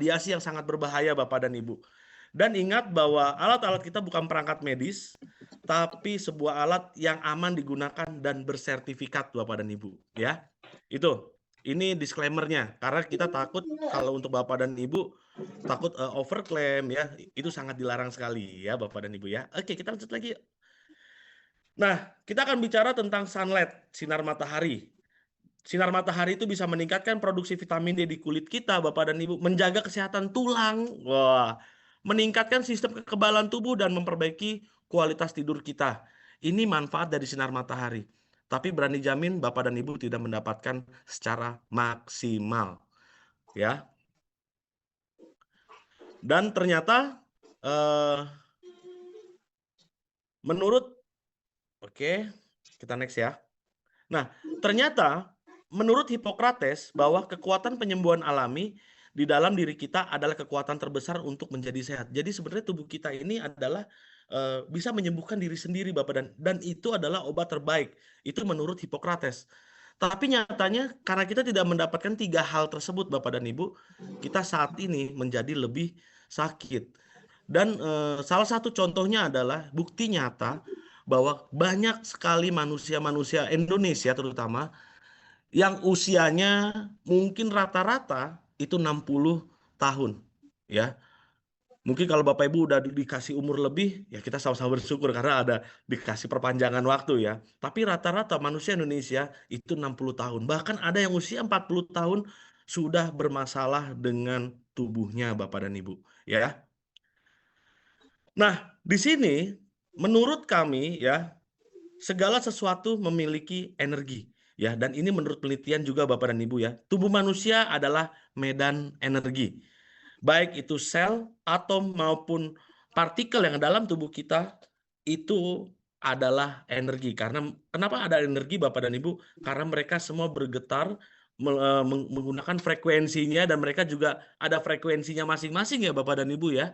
radiasi yang sangat berbahaya Bapak dan Ibu. Dan ingat bahwa alat-alat kita bukan perangkat medis, tapi sebuah alat yang aman digunakan dan bersertifikat Bapak dan Ibu. Ya, ini disclaimer-nya. Karena kita takut kalau untuk Bapak dan Ibu, takut overclaim ya, itu sangat dilarang sekali ya Bapak dan Ibu ya. Oke, kita lanjut lagi. Nah, kita akan bicara tentang sunlight, sinar matahari. Sinar matahari itu bisa meningkatkan produksi vitamin D di kulit kita, Bapak dan Ibu, menjaga kesehatan tulang, wah, meningkatkan sistem kekebalan tubuh dan memperbaiki kualitas tidur kita. Ini manfaat dari sinar matahari. Tapi berani jamin Bapak dan Ibu tidak mendapatkan secara maksimal, ya. Dan ternyata menurut kita next ya. Nah, ternyata menurut Hippocrates bahwa kekuatan penyembuhan alami di dalam diri kita adalah kekuatan terbesar untuk menjadi sehat. Jadi sebenarnya tubuh kita ini adalah bisa menyembuhkan diri sendiri Bapak dan itu adalah obat terbaik. Itu menurut Hippocrates. Tapi nyatanya karena kita tidak mendapatkan 3 hal tersebut Bapak dan Ibu, kita saat ini menjadi lebih sakit. Dan salah satu contohnya adalah bukti nyata bahwa banyak sekali manusia-manusia Indonesia terutama yang usianya mungkin rata-rata itu 60 tahun ya. Mungkin kalau Bapak Ibu udah dikasih umur lebih ya kita sama-sama bersyukur karena ada dikasih perpanjangan waktu ya. Tapi rata-rata manusia Indonesia itu 60 tahun. Bahkan ada yang usia 40 tahun sudah bermasalah dengan tubuhnya Bapak dan Ibu ya. Nah, di sini menurut kami ya segala sesuatu memiliki energi ya dan ini menurut penelitian juga Bapak dan Ibu ya. Tubuh manusia adalah medan energi. Baik itu sel, atom maupun partikel yang dalam tubuh kita itu adalah energi. Karena kenapa ada energi Bapak dan Ibu? Karena mereka semua bergetar menggunakan frekuensinya dan mereka juga ada frekuensinya masing-masing ya Bapak dan Ibu ya.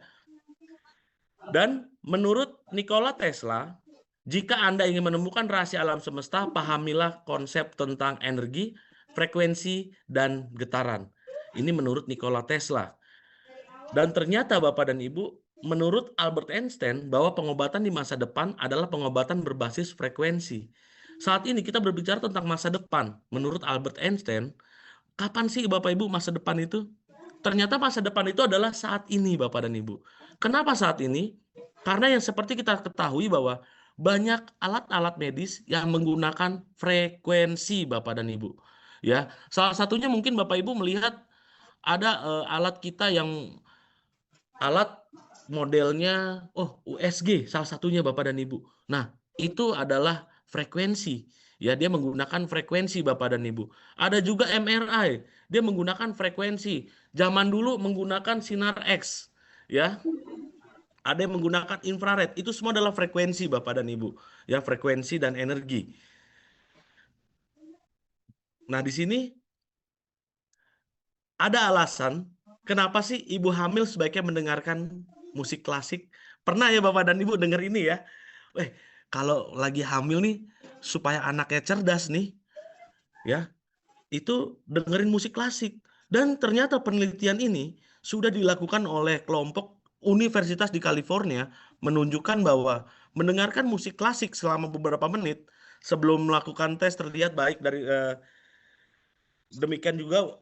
Dan menurut Nikola Tesla, jika Anda ingin menemukan rahasia alam semesta, pahamilah konsep tentang energi, frekuensi, dan getaran. Ini menurut Nikola Tesla. Dan ternyata Bapak dan Ibu, menurut Albert Einstein bahwa pengobatan di masa depan adalah pengobatan berbasis frekuensi. Saat ini kita berbicara tentang masa depan. Menurut Albert Einstein, kapan sih Bapak Ibu masa depan itu? Ternyata masa depan itu adalah saat ini Bapak dan Ibu. Kenapa saat ini? Karena yang seperti kita ketahui bahwa banyak alat-alat medis yang menggunakan frekuensi Bapak dan Ibu. Ya, salah satunya mungkin Bapak Ibu melihat ada alat kita yang alat modelnya USG salah satunya Bapak dan Ibu. Nah, itu adalah frekuensi. Ya, dia menggunakan frekuensi Bapak dan Ibu. Ada juga MRI, dia menggunakan frekuensi. Zaman dulu menggunakan sinar X, ya. Ada yang menggunakan infrared. Itu semua adalah frekuensi Bapak dan Ibu. Ya, frekuensi dan energi. Nah, di sini ada alasan kenapa sih ibu hamil sebaiknya mendengarkan musik klasik. Pernah ya Bapak dan Ibu dengar ini ya? Kalau lagi hamil nih supaya anaknya cerdas nih, ya itu dengerin musik klasik. Dan ternyata penelitian ini sudah dilakukan oleh kelompok universitas di California menunjukkan bahwa mendengarkan musik klasik selama beberapa menit sebelum melakukan tes terlihat baik dari demikian juga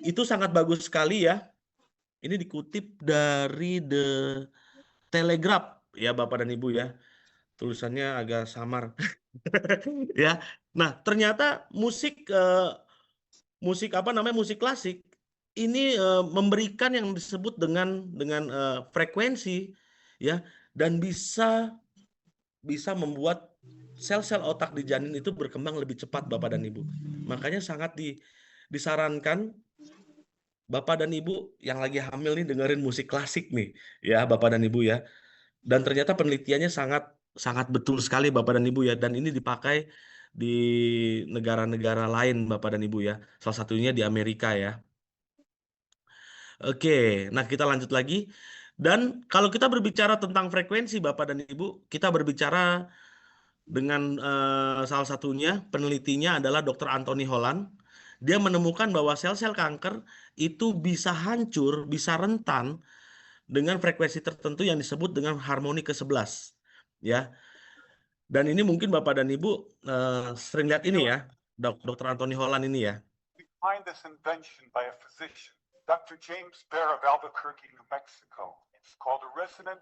itu sangat bagus sekali ya. Ini dikutip dari The Telegraph ya Bapak dan Ibu ya. Tulisannya agak samar. Ya. Nah, ternyata musik apa namanya musik klasik ini memberikan yang disebut dengan frekuensi ya dan bisa membuat sel-sel otak di janin itu berkembang lebih cepat Bapak dan Ibu. Makanya sangat disarankan Bapak dan Ibu yang lagi hamil nih dengerin musik klasik nih ya Bapak dan Ibu ya. Dan ternyata penelitiannya sangat sangat betul sekali Bapak dan Ibu ya dan ini dipakai di negara-negara lain Bapak dan Ibu ya. Salah satunya di Amerika ya. Oke, nah kita lanjut lagi. Dan kalau kita berbicara tentang frekuensi Bapak dan Ibu, kita berbicara dengan salah satunya penelitinya adalah Dr. Anthony Holland. Dia menemukan bahwa sel-sel kanker itu bisa hancur, bisa rentan dengan frekuensi tertentu yang disebut dengan harmoni ke-11. Ya. Dan ini mungkin Bapak dan Ibu sering lihat ini ya, Dr. Anthony Holland ini ya. Behind this invention by a physician, Dr. James Bear of Albuquerque, New Mexico. It's called a resonant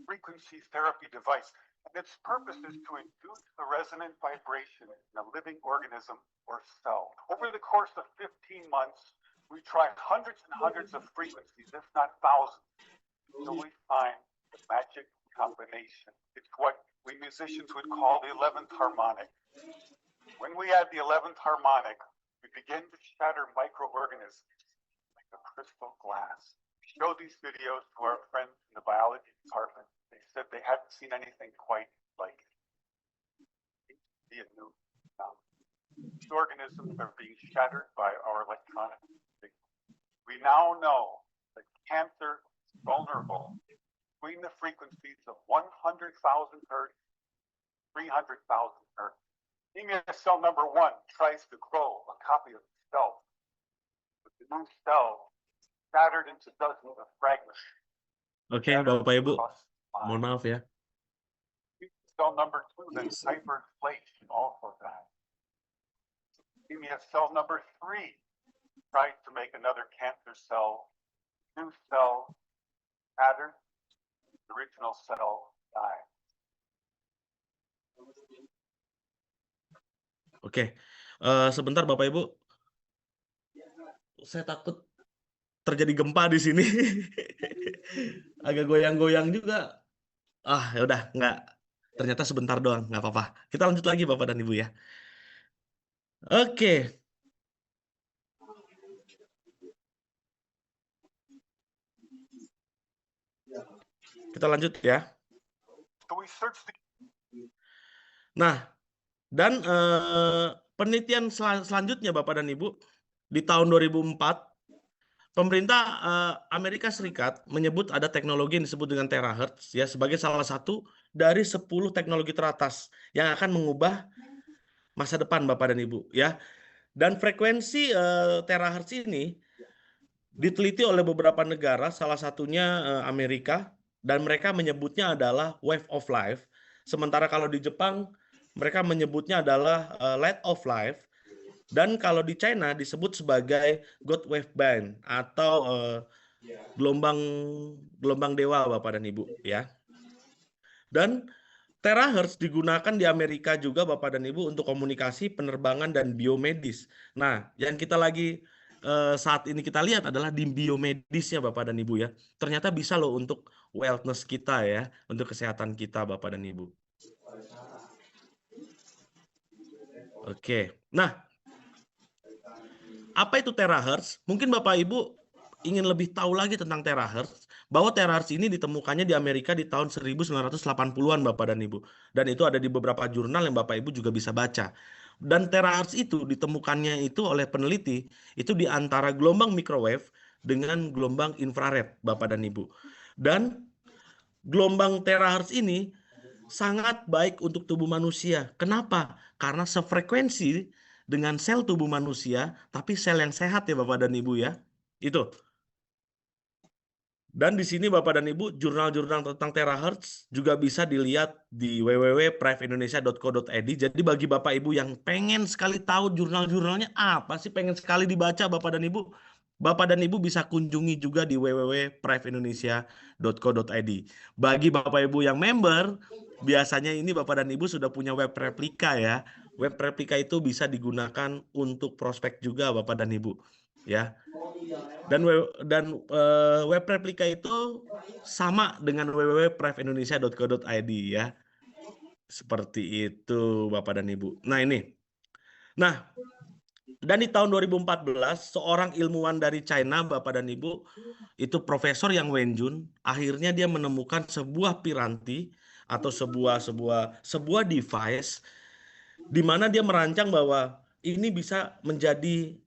frequency therapy device, and its purpose is to induce the resonant vibration in a living organism or cell. Over the course of 15 months, we tried hundreds and hundreds of frequencies, if not thousands, until we find the magic combination. It's what we musicians would call the 11th harmonic. When we add the 11th harmonic, we begin to shatter microorganisms like a crystal glass. We showed these videos to our friends in the biology department. They said they hadn't seen anything quite like it. It's a new phenomenon. These organisms are being shattered by our electronic signal. We now know that cancer is vulnerable between the frequencies of 100,000 hertz, 300,000 hertz. Leukemia cell number 1 tries to grow a copy of itself, but the new cell shattered into dozens of fragments. Oke, Bapak Ibu, mohon maaf ya. Cell number 2 then hyperinflation also died. Leukemia cell number 3 tried to make another cancer cell. New cell shattered, the original cell died. Oke, sebentar Bapak Ibu, saya takut terjadi gempa di sini, agak goyang-goyang juga. Ya udah, nggak, ternyata sebentar doang, nggak apa-apa. Kita lanjut lagi Bapak dan Ibu ya. Oke. Kita lanjut ya. Nah, dan penelitian selanjutnya Bapak dan Ibu, di tahun 2004, pemerintah Amerika Serikat menyebut ada teknologi yang disebut dengan terahertz ya sebagai salah satu dari 10 teknologi teratas yang akan mengubah masa depan Bapak dan Ibu ya. Dan frekuensi terahertz ini diteliti oleh beberapa negara, salah satunya Amerika, dan mereka menyebutnya adalah wave of life. Sementara kalau di Jepang mereka menyebutnya adalah light of life, dan kalau di China disebut sebagai God wave band atau gelombang dewa Bapak dan Ibu ya. Dan terahertz digunakan di Amerika juga Bapak dan Ibu untuk komunikasi, penerbangan, dan biomedis. Nah, yang kita lagi saat ini kita lihat adalah di biomedisnya Bapak dan Ibu ya. Ternyata bisa loh untuk wellness kita ya, untuk kesehatan kita Bapak dan Ibu. Oke, nah apa itu terahertz? Mungkin Bapak Ibu ingin lebih tahu lagi tentang terahertz, bahwa terahertz ini ditemukannya di Amerika di tahun 1980-an Bapak dan Ibu. Dan itu ada di beberapa jurnal yang Bapak Ibu juga bisa baca. Dan terahertz itu ditemukannya itu oleh peneliti itu di antara gelombang microwave dengan gelombang infrared Bapak dan Ibu. Dan gelombang terahertz ini sangat baik untuk tubuh manusia. Kenapa? Karena sefrekuensi dengan sel tubuh manusia, tapi sel yang sehat ya Bapak dan Ibu ya. Itu. Dan di sini Bapak dan Ibu, jurnal-jurnal tentang terahertz juga bisa dilihat di www.priveindonesia.co.id. Jadi bagi Bapak Ibu yang pengen sekali tahu jurnal-jurnalnya apa sih, pengen sekali dibaca Bapak dan Ibu, Bapak dan Ibu bisa kunjungi juga di www.priveindonesia.co.id. Bagi Bapak Ibu yang member, biasanya ini Bapak dan Ibu sudah punya web replika ya. Web replika itu bisa digunakan untuk prospek juga Bapak dan Ibu ya. Dan web replika itu sama dengan www.priveindonesia.co.id ya. Seperti itu Bapak dan Ibu. Nah, dan di tahun 2014 seorang ilmuwan dari China Bapak dan Ibu, itu Profesor Yang Wenjun, akhirnya dia menemukan sebuah piranti atau sebuah device di mana dia merancang bahwa ini bisa menjadi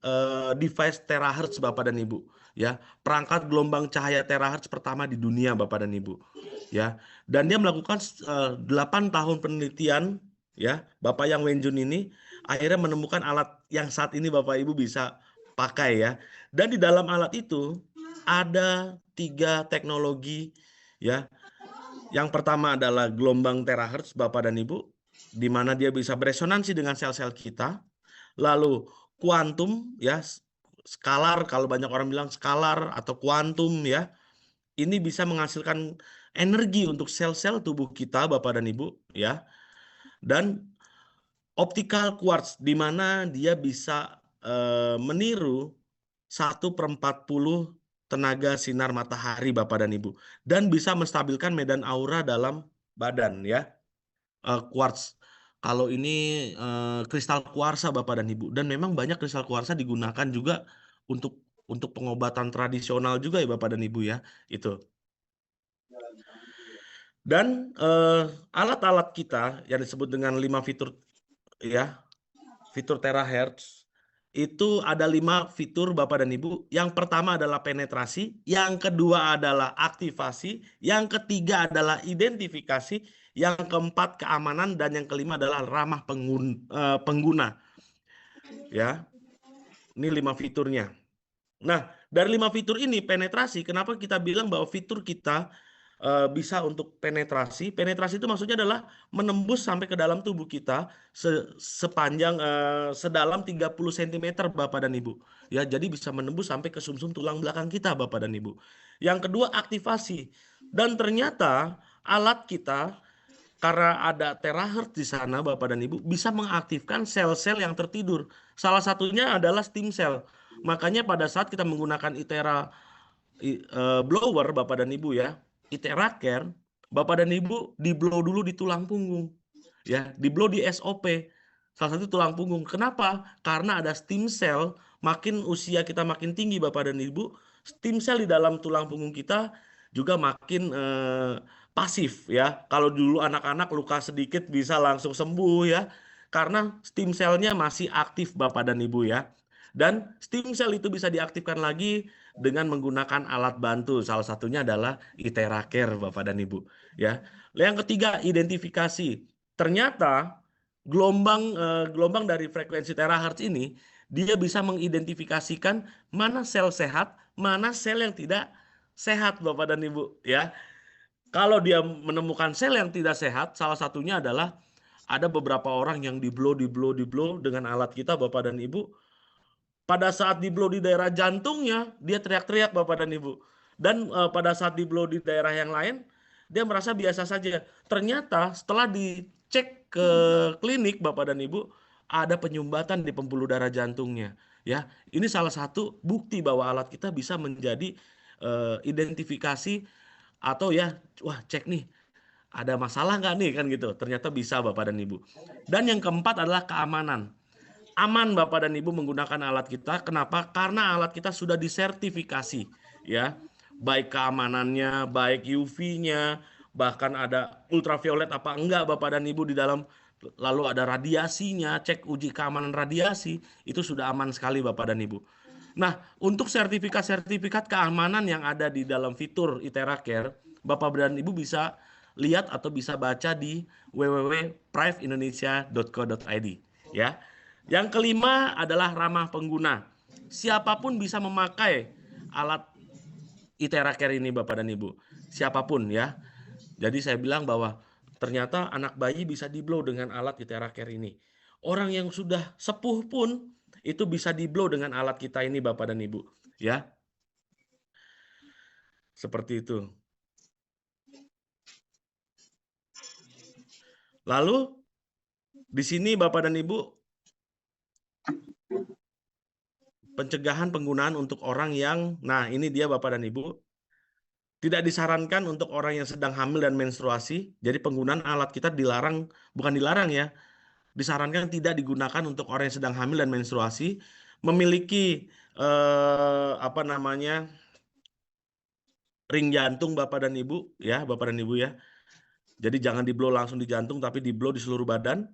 device terahertz Bapak dan Ibu ya, perangkat gelombang cahaya terahertz pertama di dunia Bapak dan Ibu ya. Dan dia melakukan 8 tahun penelitian ya. Bapak Yang Wenjun ini akhirnya menemukan alat yang saat ini Bapak Ibu bisa pakai ya. Dan di dalam alat itu ada 3 teknologi ya. Yang pertama adalah gelombang terahertz Bapak dan Ibu, di mana dia bisa beresonansi dengan sel-sel kita. Lalu kuantum ya, skalar, kalau banyak orang bilang skalar atau kuantum ya. Ini bisa menghasilkan energi untuk sel-sel tubuh kita Bapak dan Ibu ya. Dan optical quartz, di mana dia bisa meniru 1/40 tenaga sinar matahari Bapak dan Ibu, dan bisa menstabilkan medan aura dalam badan ya. Quartz, kalau ini kristal kuarsa Bapak dan Ibu, dan memang banyak kristal kuarsa digunakan juga untuk pengobatan tradisional juga ya Bapak dan Ibu ya, itu. Dan alat-alat kita yang disebut dengan 5 fitur ya, fitur terahertz, itu ada 5 fitur Bapak dan Ibu. Yang pertama adalah penetrasi, yang kedua adalah aktivasi, yang ketiga adalah identifikasi, yang keempat keamanan, dan yang kelima adalah ramah pengguna. Ya, ini 5 fiturnya. Nah, dari 5 fitur ini, penetrasi, kenapa kita bilang bahwa fitur kita bisa untuk penetrasi? Penetrasi itu maksudnya adalah menembus sampai ke dalam tubuh kita sepanjang sedalam 30 cm Bapak dan Ibu. Ya, jadi bisa menembus sampai ke sumsum tulang belakang kita Bapak dan Ibu. Yang kedua, aktivasi. Dan ternyata alat kita, karena ada terahertz di sana Bapak dan Ibu, bisa mengaktifkan sel-sel yang tertidur. Salah satunya adalah stem cell. Makanya pada saat kita menggunakan ITERA blower Bapak dan Ibu ya, ITERA Care, Bapak dan Ibu di blow dulu di tulang punggung. Ya, di blow di SOP. Salah satu tulang punggung. Kenapa? Karena ada stem cell, makin usia kita makin tinggi Bapak dan Ibu, stem cell di dalam tulang punggung kita juga makin pasif ya. Kalau dulu anak-anak luka sedikit bisa langsung sembuh ya, karena stem cell-nya masih aktif Bapak dan Ibu ya. Dan stem cell itu bisa diaktifkan lagi dengan menggunakan alat bantu. Salah satunya adalah ITERA Care Bapak dan Ibu ya. Yang ketiga, identifikasi. Ternyata gelombang dari frekuensi terahertz ini dia bisa mengidentifikasikan mana sel sehat, mana sel yang tidak sehat Bapak dan Ibu ya. Kalau dia menemukan sel yang tidak sehat, salah satunya adalah ada beberapa orang yang di blow dengan alat kita Bapak dan Ibu. Pada saat di blow di daerah jantungnya, dia teriak-teriak Bapak dan Ibu. Dan pada saat di blow di daerah yang lain, dia merasa biasa saja. Ternyata setelah dicek ke klinik Bapak dan Ibu, ada penyumbatan di pembuluh darah jantungnya. Ya, ini salah satu bukti bahwa alat kita bisa menjadi identifikasi atau ya, wah cek nih, ada masalah nggak nih kan gitu. Ternyata bisa Bapak dan Ibu. Dan yang keempat adalah keamanan. Aman Bapak dan Ibu menggunakan alat kita. Kenapa? Karena alat kita sudah disertifikasi ya. Baik keamanannya, baik UV-nya, bahkan ada ultraviolet apa enggak Bapak dan Ibu di dalam, lalu ada radiasinya, cek uji keamanan radiasi, itu sudah aman sekali Bapak dan Ibu. Nah, untuk sertifikat-sertifikat keamanan yang ada di dalam fitur ITERA Care, Bapak dan Ibu bisa lihat atau bisa baca di www.priveindonesia.co.id ya. Yang kelima adalah ramah pengguna. Siapapun bisa memakai alat ITERA Care ini Bapak dan Ibu. Siapapun ya. Jadi saya bilang bahwa ternyata anak bayi bisa di-blow dengan alat ITERA Care ini. Orang yang sudah sepuh pun itu bisa di-blow dengan alat kita ini Bapak dan Ibu. Ya. Seperti itu. Lalu di sini Bapak dan Ibu, pencegahan penggunaan untuk orang yang, nah ini dia Bapak dan Ibu, tidak disarankan untuk orang yang sedang hamil dan menstruasi. Jadi penggunaan alat kita dilarang, bukan dilarang ya, disarankan tidak digunakan untuk orang yang sedang hamil dan menstruasi, memiliki apa namanya, ring jantung Bapak dan Ibu ya, Bapak dan Ibu ya. Jadi jangan di-blow langsung di jantung, tapi di-blow di seluruh badan.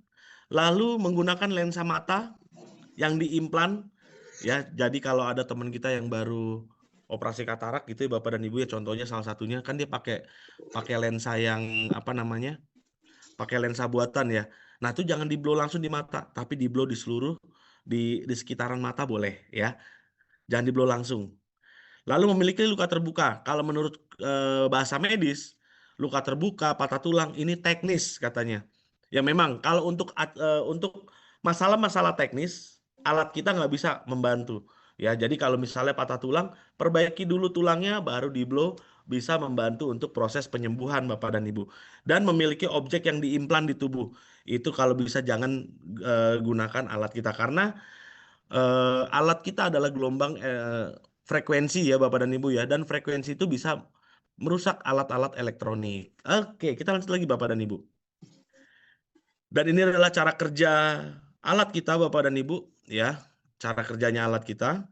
Lalu menggunakan lensa mata yang diimplan ya. Jadi kalau ada teman kita yang baru operasi katarak gitu ya Bapak dan Ibu ya, contohnya salah satunya kan dia pakai lensa yang apa namanya, pakai lensa buatan ya. Nah itu jangan di-blow langsung di mata, tapi di-blow di seluruh di sekitaran mata boleh ya. jangan di-blow langsung. Lalu memiliki luka terbuka. Kalau menurut bahasa medis, luka terbuka, patah tulang ini teknis katanya. Ya memang kalau untuk masalah-masalah teknis, alat kita nggak bisa membantu. Ya, jadi kalau misalnya patah tulang, perbaiki dulu tulangnya, baru di-blow bisa membantu untuk proses penyembuhan Bapak dan Ibu. Dan memiliki objek yang diimplan di tubuh. Itu kalau bisa jangan gunakan alat kita karena alat kita adalah gelombang frekuensi ya Bapak dan Ibu ya, dan frekuensi itu bisa merusak alat-alat elektronik. Oke, kita lanjut lagi Bapak dan Ibu. Dan ini adalah cara kerja alat kita Bapak dan Ibu ya, cara kerjanya alat kita.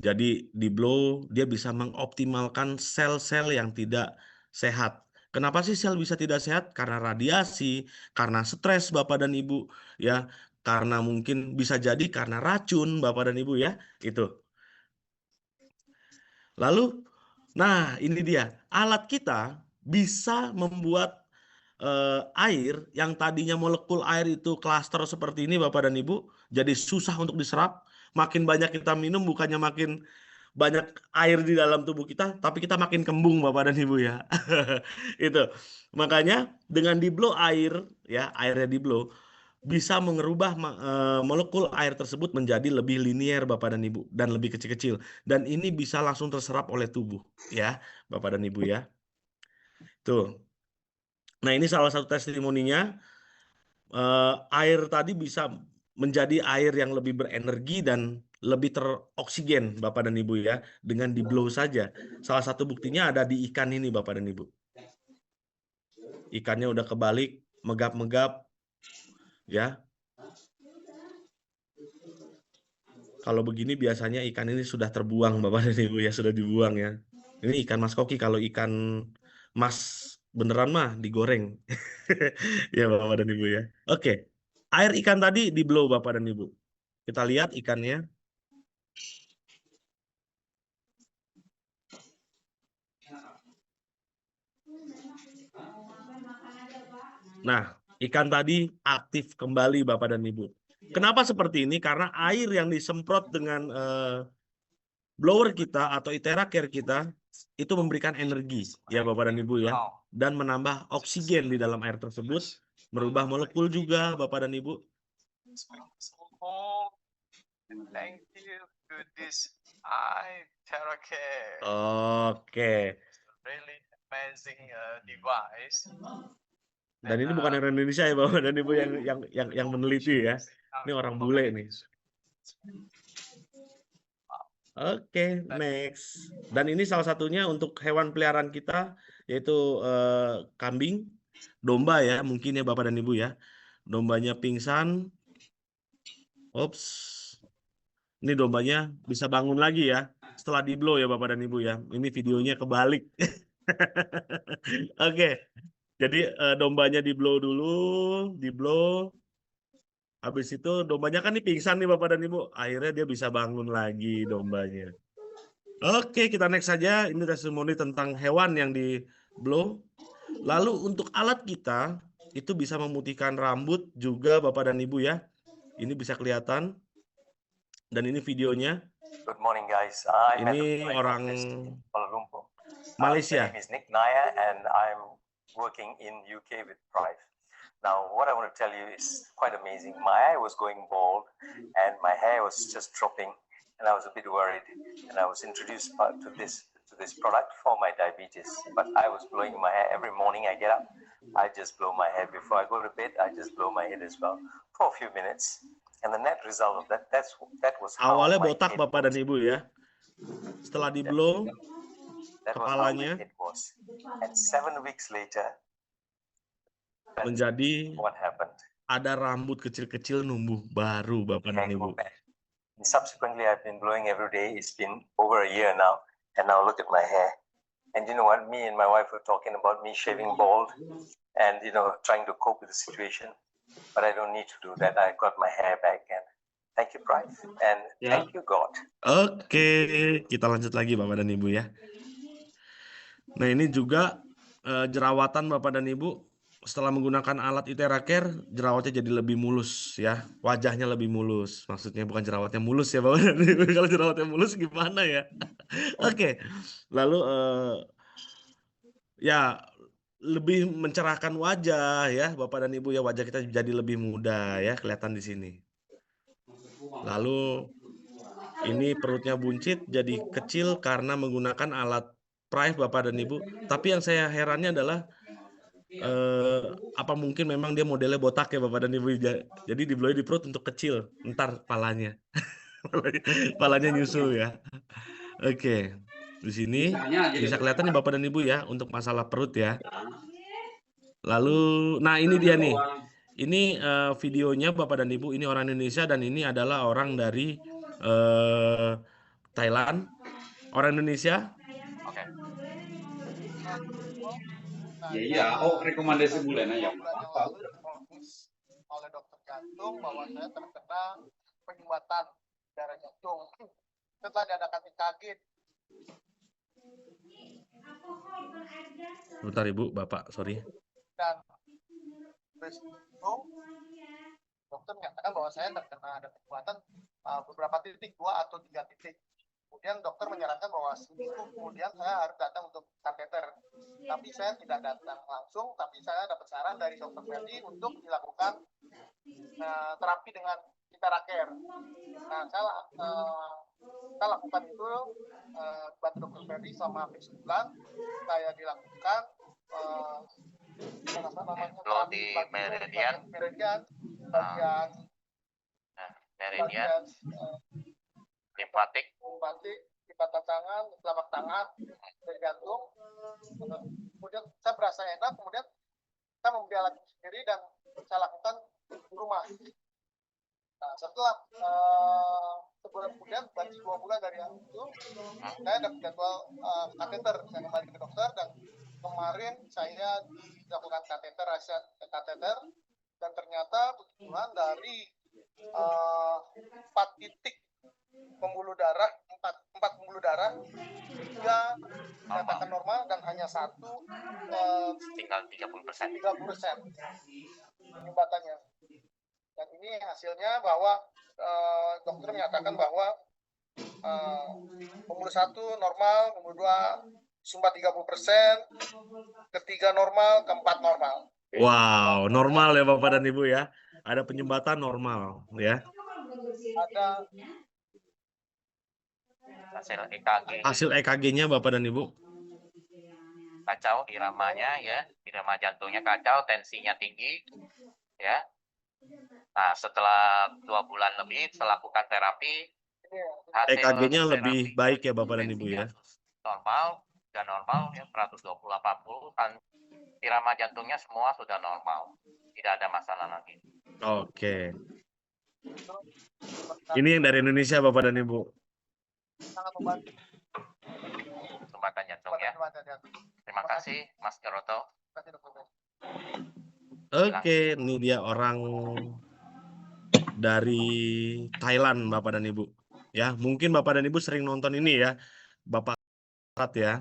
Jadi di blow dia bisa mengoptimalkan sel-sel yang tidak sehat. Kenapa sih sel bisa tidak sehat? Karena radiasi, karena stres Bapak dan Ibu ya, karena mungkin bisa jadi karena racun Bapak dan Ibu ya, itu. Lalu, nah ini dia, alat kita bisa membuat air yang tadinya molekul air itu klaster seperti ini Bapak dan Ibu, jadi susah untuk diserap. Makin banyak kita minum bukannya makin banyak air di dalam tubuh kita, tapi kita makin kembung Bapak dan Ibu ya. Itu. Makanya dengan di-blow air ya, airnya di-blow bisa mengerubah molekul air tersebut menjadi lebih linier Bapak dan Ibu dan lebih kecil-kecil, dan ini bisa langsung terserap oleh tubuh ya Bapak dan Ibu ya. Tuh. Nah, ini salah satu testimoninya. Air tadi bisa menjadi air yang lebih berenergi dan lebih teroksigen Bapak dan Ibu ya, dengan di-blow saja. Salah satu buktinya ada di ikan ini Bapak dan Ibu. Ikannya udah kebalik, megap-megap ya. Kalau begini biasanya ikan ini sudah terbuang Bapak dan Ibu ya, sudah dibuang ya. Ini ikan mas koki, kalau ikan mas beneran mah digoreng. Ya Bapak dan Ibu ya. Oke. Air ikan tadi di-blow Bapak dan Ibu. Kita lihat ikannya. Nah, ikan tadi aktif kembali Bapak dan Ibu. Kenapa seperti ini? Karena air yang disemprot dengan blower kita atau ITERA Care kita itu memberikan energi ya Bapak dan Ibu ya, dan menambah oksigen di dalam air tersebut, merubah molekul juga Bapak dan Ibu. Thank you to this ITERA Care. Oke. Really amazing device. Dan ini bukan orang Indonesia ya Bapak dan Ibu yang meneliti ya. Ini orang bule nih. Oke, next. Dan ini salah satunya untuk hewan peliharaan kita, yaitu kambing, domba ya, mungkin ya Bapak dan Ibu ya. Dombanya pingsan. Ops. Ini dombanya bisa bangun lagi ya, setelah di-blow ya Bapak dan Ibu ya. Ini videonya kebalik. Oke. Jadi dombanya di-blow dulu, di-blow. Habis itu dombanya kan nih pingsan nih Bapak dan Ibu. Akhirnya dia bisa bangun lagi dombanya. Oke, kita next saja. Ini testimoni tentang hewan yang di-blow. Lalu untuk alat kita, itu bisa memutihkan rambut juga Bapak dan Ibu ya. Ini bisa kelihatan. Dan ini videonya. Good morning, guys. Ini orang Kuala Lumpur. Malaysia. My name is Nick Naya, and I'm working in UK with Prive. Now, what I want to tell you is quite amazing. My eye was going bald, and my hair was just dropping, and I was a bit worried. And I was introduced to this product for my diabetes. But I was blowing my hair every morning. I get up, I just blow my hair. Before I go to bed, I just blow my head as well for a few minutes. And the net result of that was how awalnya my botak head Bapak dan Ibu ya. Setelah di-blow kepalanya was. And 7 weeks later, menjadi what happened? Ada rambut kecil-kecil numbuh baru Bapak dan Ibu. And subsequently, I've been blowing every day. It's been over a year now, and now look at my hair. And you know what? Me and my wife were talking about me shaving bald, and trying to cope with the situation. But I don't need to do that. I got my hair back, and thank you, Prive, and thank you, God. Oke, kita lanjut lagi Bapak dan Ibu ya. Nah, ini juga jerawatan Bapak dan Ibu. setelah menggunakan alat Iteracare, jerawatnya jadi lebih mulus ya, wajahnya lebih mulus. Maksudnya bukan jerawatnya mulus ya, Bapak dan Ibu. Kalau jerawatnya mulus gimana ya? Oke. Lalu ya lebih mencerahkan wajah ya, Bapak dan Ibu ya, wajah kita jadi lebih muda ya, kelihatan di sini. Lalu ini perutnya buncit jadi kecil karena menggunakan alat Prive, Bapak dan Ibu. Tapi yang saya herannya adalah apa mungkin memang dia modelnya botak ya Bapak dan Ibu. Jadi dibeloi di perut untuk kecil, ntar palanya. Palanya nyusul ya. Oke. Di sini bisa kelihatan nih Bapak dan Ibu ya untuk masalah perut ya. Lalu nah ini dia nih. Ini videonya Bapak dan Ibu, ini orang Indonesia dan ini adalah orang dari Thailand. Orang Indonesia. Oke. Iya, oh rekomendasi bulan aja. 2 bulan yang lalu difonis oleh dokter jantung bahwa saya terkena penyumbatan darah jantung. Setelah diadakan EKG Bentar Ibu, Bapak, sorry. dan itu, dokter menyatakan bahwa saya terkena ada penyumbatan beberapa titik, 2 atau 3 titik. Kemudian dokter menyarankan bahwa seminggu kemudian saya harus datang untuk kateter. Tapi saya tidak datang langsung, tapi saya dapat saran dari dokter Ferdi untuk dilakukan terapi dengan Iteracare. Nah, saya lakukan itu bantu dokter Ferdi selama hampir sebulan. Saya dilakukan Lo di Meridian. Bagian Limpatik, lipatan tangan, telapak tangan, dari jantung. Kemudian saya berasa enak, kemudian saya membeli alat sendiri dan saya lakukan di rumah. Nah, setelah sebulan kemudian, baru 2 bulan dari itu, saya dapat jadwal kateter. Saya kembali ke dokter dan kemarin saya dilakukan kateter dan ternyata kebetulan dari 4 titik pembuluh darah, 4 pembuluh darah, 3 dinyatakan normal dan hanya 1 tinggal 30%. penyumbatannya. Dan ini hasilnya bahwa dokter menyatakan bahwa pembuluh 1 normal, pembuluh 2 sumbat 30%, ketiga normal, keempat normal. Wow, normal ya Bapak dan Ibu ya. Ada penyumbatan normal ya. Ada Hasil EKG Hasil EKG-nya Bapak dan Ibu. kacau, iramanya ya, irama jantungnya kacau, tensinya tinggi ya. Nah, setelah 2 bulan lebih setelah lakukan terapi, hasil EKG-nya lebih terapinya baik ya Bapak dan Ibu tensinya ya. normal, sudah normal ya, 120/80 kan, irama jantungnya semua sudah normal, tidak ada masalah lagi. Oke. Ini yang dari Indonesia Bapak dan Ibu. sangat membantu. Sumbatan jantung ya. Terima kasih Mas Garoto. Oke, ini dia orang dari Thailand Bapak dan Ibu. Ya, mungkin Bapak dan Ibu sering nonton ini ya. Bapak ya.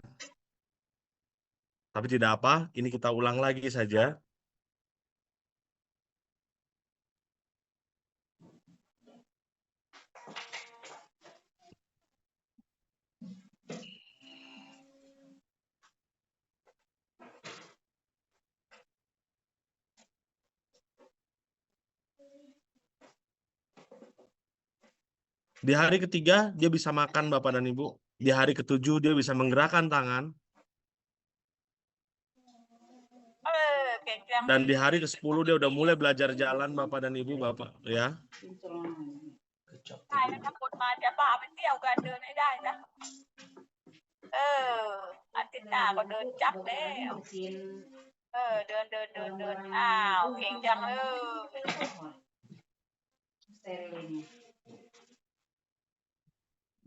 Tapi tidak apa, ini kita ulang lagi saja. Di hari ketiga dia bisa makan Bapak dan Ibu. Di hari ketujuh dia bisa menggerakkan tangan. Dan di hari ke-10 dia udah mulai belajar jalan Bapak dan Ibu Bapak ya.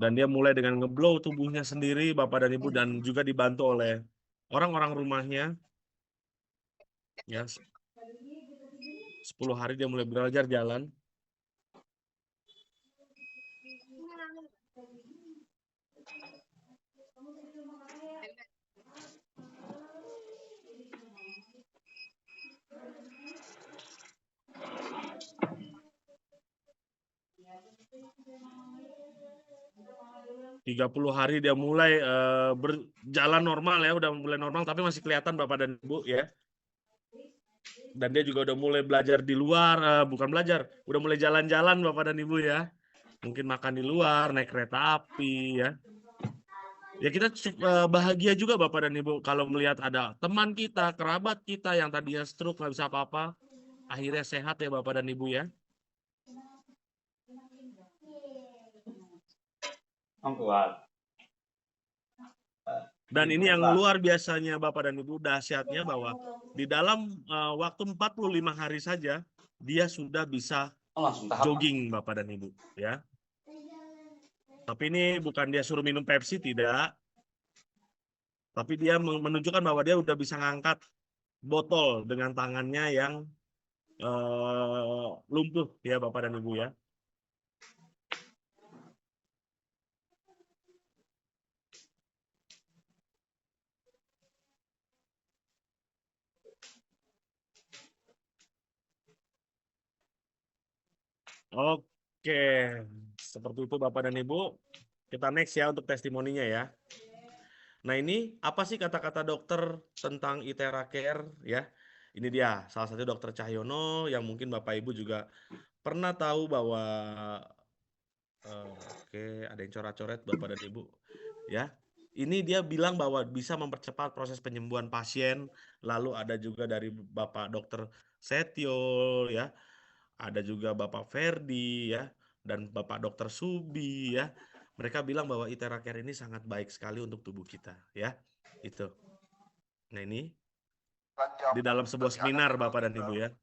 Dan dia mulai dengan ngeblow tubuhnya sendiri Bapak dan Ibu dan juga dibantu oleh orang-orang rumahnya. Ya. 10 hari dia mulai belajar jalan. 30 hari dia mulai berjalan normal ya, udah mulai normal tapi masih kelihatan Bapak dan Ibu ya. Dan dia juga udah mulai belajar di luar, bukan belajar, udah mulai jalan-jalan Bapak dan Ibu ya. Mungkin makan di luar, naik kereta api ya. Ya kita bahagia juga Bapak dan Ibu kalau melihat ada teman kita, kerabat kita yang tadinya stroke nggak bisa apa-apa, akhirnya sehat ya Bapak dan Ibu ya. Om kuat. Dan ini yang luar biasanya Bapak dan Ibu, dahsyatnya bahwa di dalam waktu 45 hari saja dia sudah bisa Oh, langsung tahap. jogging Bapak dan Ibu ya. Tapi ini bukan dia suruh minum Pepsi, tidak. Tapi dia menunjukkan bahwa dia udah bisa ngangkat botol dengan tangannya yang lumpuh ya Bapak dan Ibu ya. Oke, seperti itu Bapak dan Ibu. Kita next ya untuk testimoninya ya. Nah ini apa sih kata-kata dokter tentang ITERA Care ya? Ini dia salah satu dokter Cahyono yang mungkin Bapak Ibu juga pernah tahu bahwa oke, ada yang coret-coret Bapak dan Ibu ya. Ini dia bilang bahwa bisa mempercepat proses penyembuhan pasien. Lalu ada juga dari Bapak Dokter Setio ya. Ada juga Bapak Ferdi ya, dan Bapak Dokter Subi ya. Mereka bilang bahwa ITERA Care ini sangat baik sekali untuk tubuh kita ya. Itu. Nah ini di dalam sebuah seminar Bapak dan Ibu ya.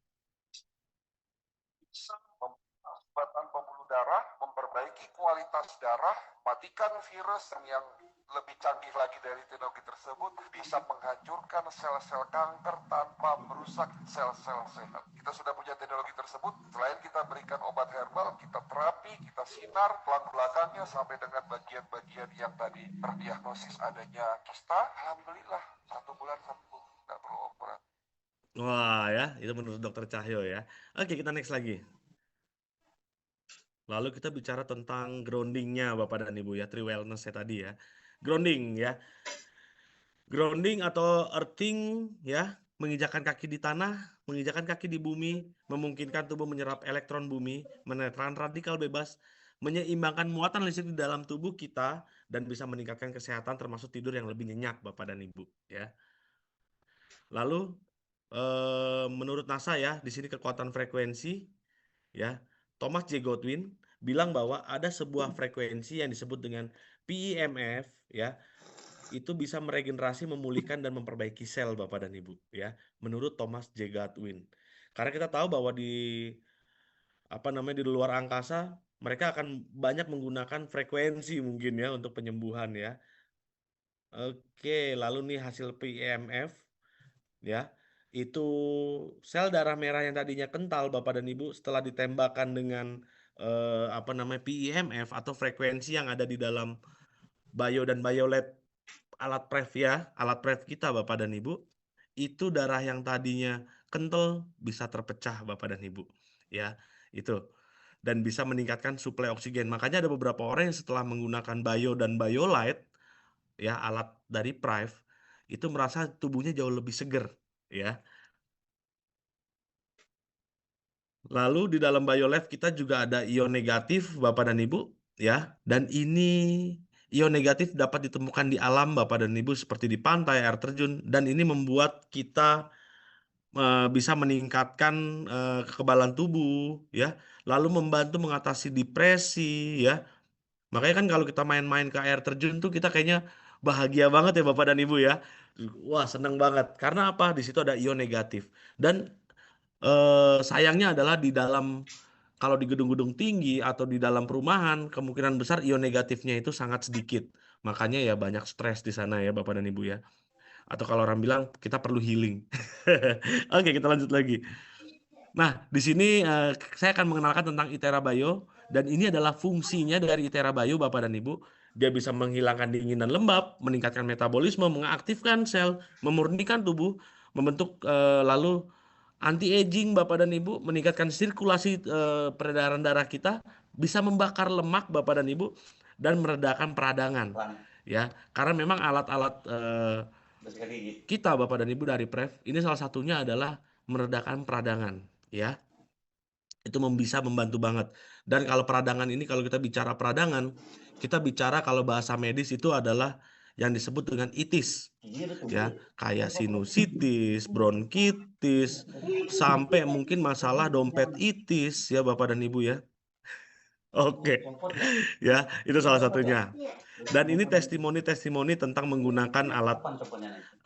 Bisa obat pembuluh darah, memperbaiki kualitas darah, matikan virus yang lebih canggih lagi dari teknologi tersebut, bisa menghancurkan sel-sel kanker tanpa merusak sel-sel sehat. Kita sudah punya teknologi tersebut, selain kita berikan obat herbal, kita terapi, kita sinar pelan belakangnya sampai dengan bagian-bagian yang tadi terdiagnosis adanya kista. Alhamdulillah, 1 bulan sembuh, nggak perlu operat. Wah ya, itu menurut Dokter Cahyo ya. Oke, kita next lagi. Lalu kita bicara tentang groundingnya Bapak dan Ibu ya, tree wellness ya tadi ya. Grounding ya. Grounding atau earthing ya, menginjakkan kaki di tanah, menginjakkan kaki di bumi, memungkinkan tubuh menyerap elektron bumi, menetralkan radikal bebas, menyeimbangkan muatan listrik di dalam tubuh kita, dan bisa meningkatkan kesehatan termasuk tidur yang lebih nyenyak Bapak dan Ibu ya. Lalu menurut NASA ya, di sini kekuatan frekuensi ya. Thomas J. Godwin bilang bahwa ada sebuah frekuensi yang disebut dengan PEMF ya. Itu bisa meregenerasi, memulihkan dan memperbaiki sel Bapak dan Ibu ya. Menurut Thomas J. Godwin. Karena kita tahu bahwa di di luar angkasa mereka akan banyak menggunakan frekuensi mungkin ya untuk penyembuhan ya. Oke, lalu nih hasil PEMF ya. Itu sel darah merah yang tadinya kental Bapak dan Ibu setelah ditembakkan dengan PEMF atau frekuensi yang ada di dalam bio dan BioLab alat PREV ya, alat PREV kita Bapak dan Ibu, itu darah yang tadinya kental bisa terpecah Bapak dan Ibu ya, itu. Dan bisa meningkatkan suplai oksigen. Makanya ada beberapa orang yang setelah menggunakan bio dan BioLite ya, alat dari PREV, itu merasa tubuhnya jauh lebih seger ya. Lalu di dalam BioLab kita juga ada ion negatif Bapak dan Ibu ya. Dan ini ion negatif dapat ditemukan di alam Bapak dan Ibu seperti di pantai, air terjun, dan ini membuat kita bisa meningkatkan kekebalan tubuh ya. Lalu membantu mengatasi depresi ya. Makanya kan kalau kita main-main ke air terjun tuh kita kayaknya bahagia banget ya Bapak dan Ibu ya. Wah, seneng banget. Karena apa? Di situ ada ion negatif. Dan sayangnya adalah di dalam, kalau di gedung-gedung tinggi atau di dalam perumahan, kemungkinan besar ion negatifnya itu sangat sedikit. Makanya ya banyak stres di sana ya Bapak dan Ibu ya. Atau kalau orang bilang kita perlu healing. Oke, kita lanjut lagi. Nah, di sini saya akan mengenalkan tentang ITERA Bio, dan ini adalah fungsinya dari ITERA Bio Bapak dan Ibu. Dia bisa menghilangkan dingin dan lembab, meningkatkan metabolisme, mengaktifkan sel, memurnikan tubuh, membentuk lalu anti-aging Bapak dan Ibu, meningkatkan sirkulasi peredaran darah kita, bisa membakar lemak Bapak dan Ibu dan meredakan peradangan ya. Karena memang alat-alat kita Bapak dan Ibu dari PREV ini salah satunya adalah meredakan peradangan ya. Itu bisa membantu banget. Dan kalau peradangan ini, kalau kita bicara peradangan, kita bicara kalau bahasa medis itu adalah yang disebut dengan itis ya, kayak sinusitis, bronkitis, sampai mungkin masalah dompet itis ya Bapak dan Ibu ya. Oke. Ya, itu salah satunya. Dan ini testimoni-testimoni tentang menggunakan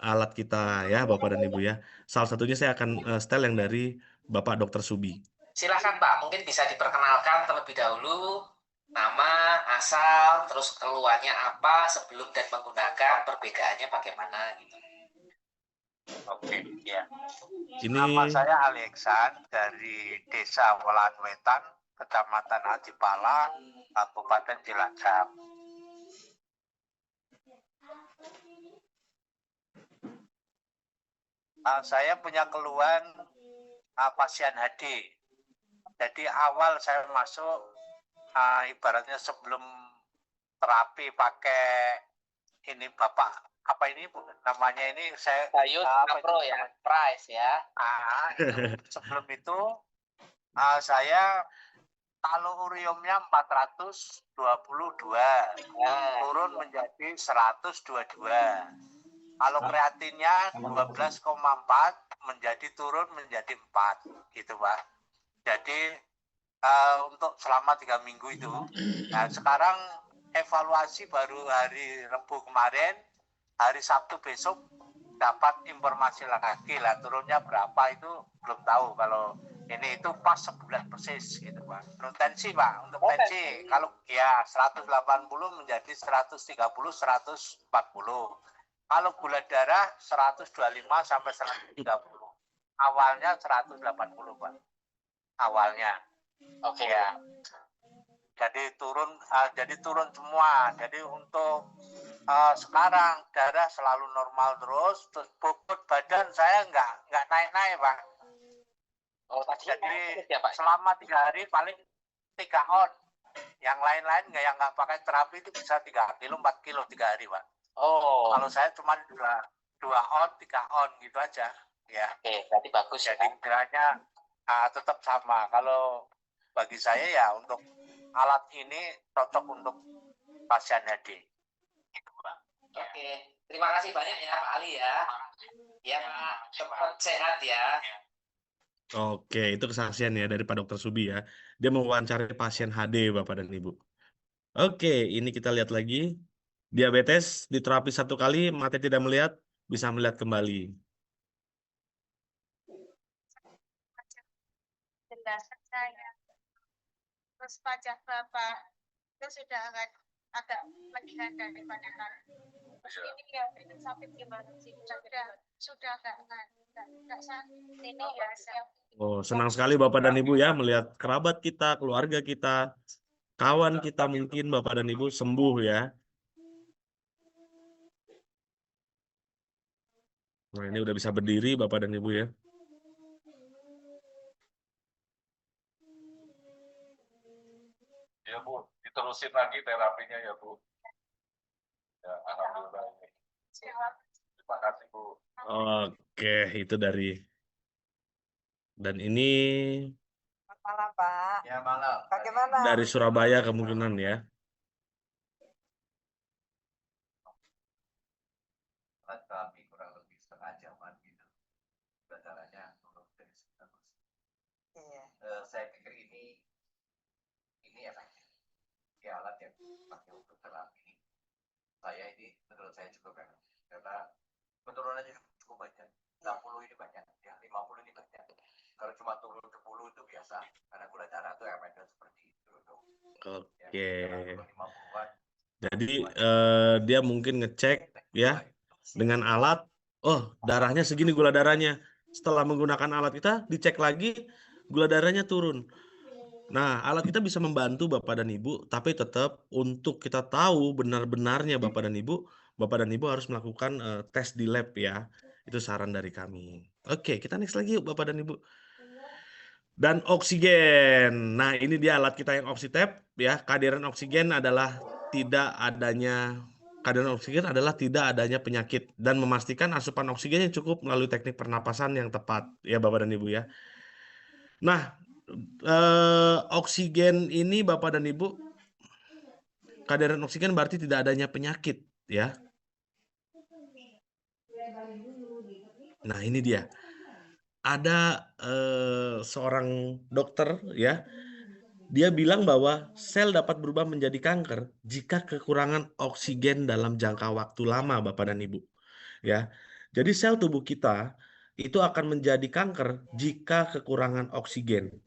alat kita ya Bapak dan Ibu ya. Salah satunya saya akan setel yang dari Bapak Dr. Subi. Silakan Pak, mungkin bisa diperkenalkan terlebih dahulu nama, asal, terus keluhannya apa sebelum dan menggunakan, perbedaannya bagaimana gitu. Oke, ya. Ini Nama saya Alexan dari Desa Welanwetan, Kecamatan Adipala, Kabupaten Cilacap. Saya punya keluhan pasien HD. Jadi awal saya masuk, ibaratnya sebelum terapi pakai ini Bapak, apa ini namanya ini saya Pro ya, price ya. Sebelum itu saya kaloriumnya 422, turun menjadi 122. Kalau kreatinnya 12,4 menjadi turun menjadi 4 gitu Pak. Jadi untuk selama 3 minggu itu. Nah sekarang evaluasi baru hari Rabu kemarin, hari Sabtu besok dapat informasi lagi lah turunnya berapa itu belum tahu. Kalau ini itu pas sebulan persis gitu Pak. Untuk tensi Pak, untuk tensi kalau ya 180 menjadi 130, 140. Kalau gula darah 125 sampai 130. Awalnya 180 Pak. Awalnya. Oke ya. Jadi turun semua. Jadi untuk sekarang darah selalu normal terus bobot badan saya nggak naik Pak. Jadi selama 3 hari paling 3 on. Yang lain-lain yang nggak pakai terapi itu bisa 3 kilo 4 kilo 3 hari Pak. Kalau saya cuma 2 on 3 on gitu aja ya. Oke, berarti bagus. Jadi darahnya tetap sama. Kalau bagi saya ya untuk alat ini cocok untuk pasien HD. Gitu, Pak. Oke, terima kasih banyak ya Pak Ali ya. Ya Pak, cepat sehat ya. Oke, itu kesaksian ya dari Pak Dr. Subi ya. Dia mewawancari pasien HD Bapak dan Ibu. Oke, ini kita lihat lagi. Diabetes diterapi 1 kali, mata tidak melihat, bisa melihat kembali. Penjelasan saya. Terus pajak Bapak itu sudah agak melihat daripada kan. Ini ya itu sakit gimana sih? Sudah enggak sakit. Ini ya siap. Oh, senang sekali Bapak dan Ibu ya melihat kerabat kita, keluarga kita, kawan kita mungkin Bapak dan Ibu sembuh ya. Nah, ini udah bisa berdiri Bapak dan Ibu ya. Ya Bu, diterusin lagi terapinya ya Bu. Ya, alhamdulillah. Terima kasih Bu. Oke, itu dari. Dan ini Malam Pak. Ya malam. Bagaimana? dari Surabaya kemungkinan ya. Terapi kurang lebih setengah jaman gitu. Darahnya turun dari 9%. Iya. Saya pikir ini efektif. Di alat yang dipakai untuk terapi. Saya ini menurut saya cukup enak. Karena penurunannya cukup banyak. 60 ini banyak. Ya, 50 ini banyak. Kalau cuma turun 10 itu biasa. Karena gula darah itu emang seperti itu. Oke. Ya, Jadi dia mungkin ngecek ya dengan alat. Oh, darahnya segini gula darahnya. Setelah menggunakan alat kita dicek lagi gula darahnya turun. Nah, alat kita bisa membantu Bapak dan Ibu, tapi tetap untuk kita tahu benar-benarnya Bapak dan Ibu harus melakukan tes di lab ya. Itu saran dari kami. Oke, kita next lagi yuk Bapak dan Ibu. Dan oksigen. Nah, ini dia alat kita yang Oxitep ya. Kehadiran oksigen adalah tidak adanya penyakit dan memastikan asupan oksigen yang cukup melalui teknik pernapasan yang tepat ya Bapak dan Ibu ya. Nah, oksigen ini Bapak dan Ibu, kehadiran oksigen berarti tidak adanya penyakit ya. Nah, ini dia. Ada seorang dokter ya, dia bilang bahwa sel dapat berubah menjadi kanker jika kekurangan oksigen dalam jangka waktu lama, Bapak dan Ibu. Ya, jadi sel tubuh kita itu akan menjadi kanker jika kekurangan oksigen.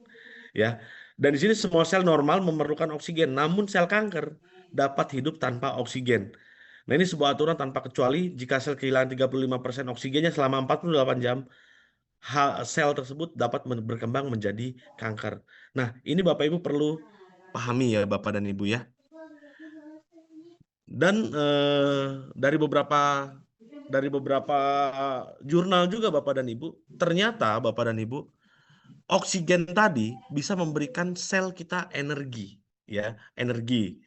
Ya, dan di sini semua sel normal memerlukan oksigen, namun sel kanker dapat hidup tanpa oksigen. Nah, ini sebuah aturan tanpa kecuali jika sel kehilangan 35% oksigennya selama 48 jam, sel tersebut dapat berkembang menjadi kanker. Nah, ini Bapak Ibu perlu pahami ya Bapak dan Ibu ya. Dan dari beberapa jurnal juga Bapak dan Ibu, ternyata Bapak dan Ibu, oksigen tadi bisa memberikan sel kita energi ya, energi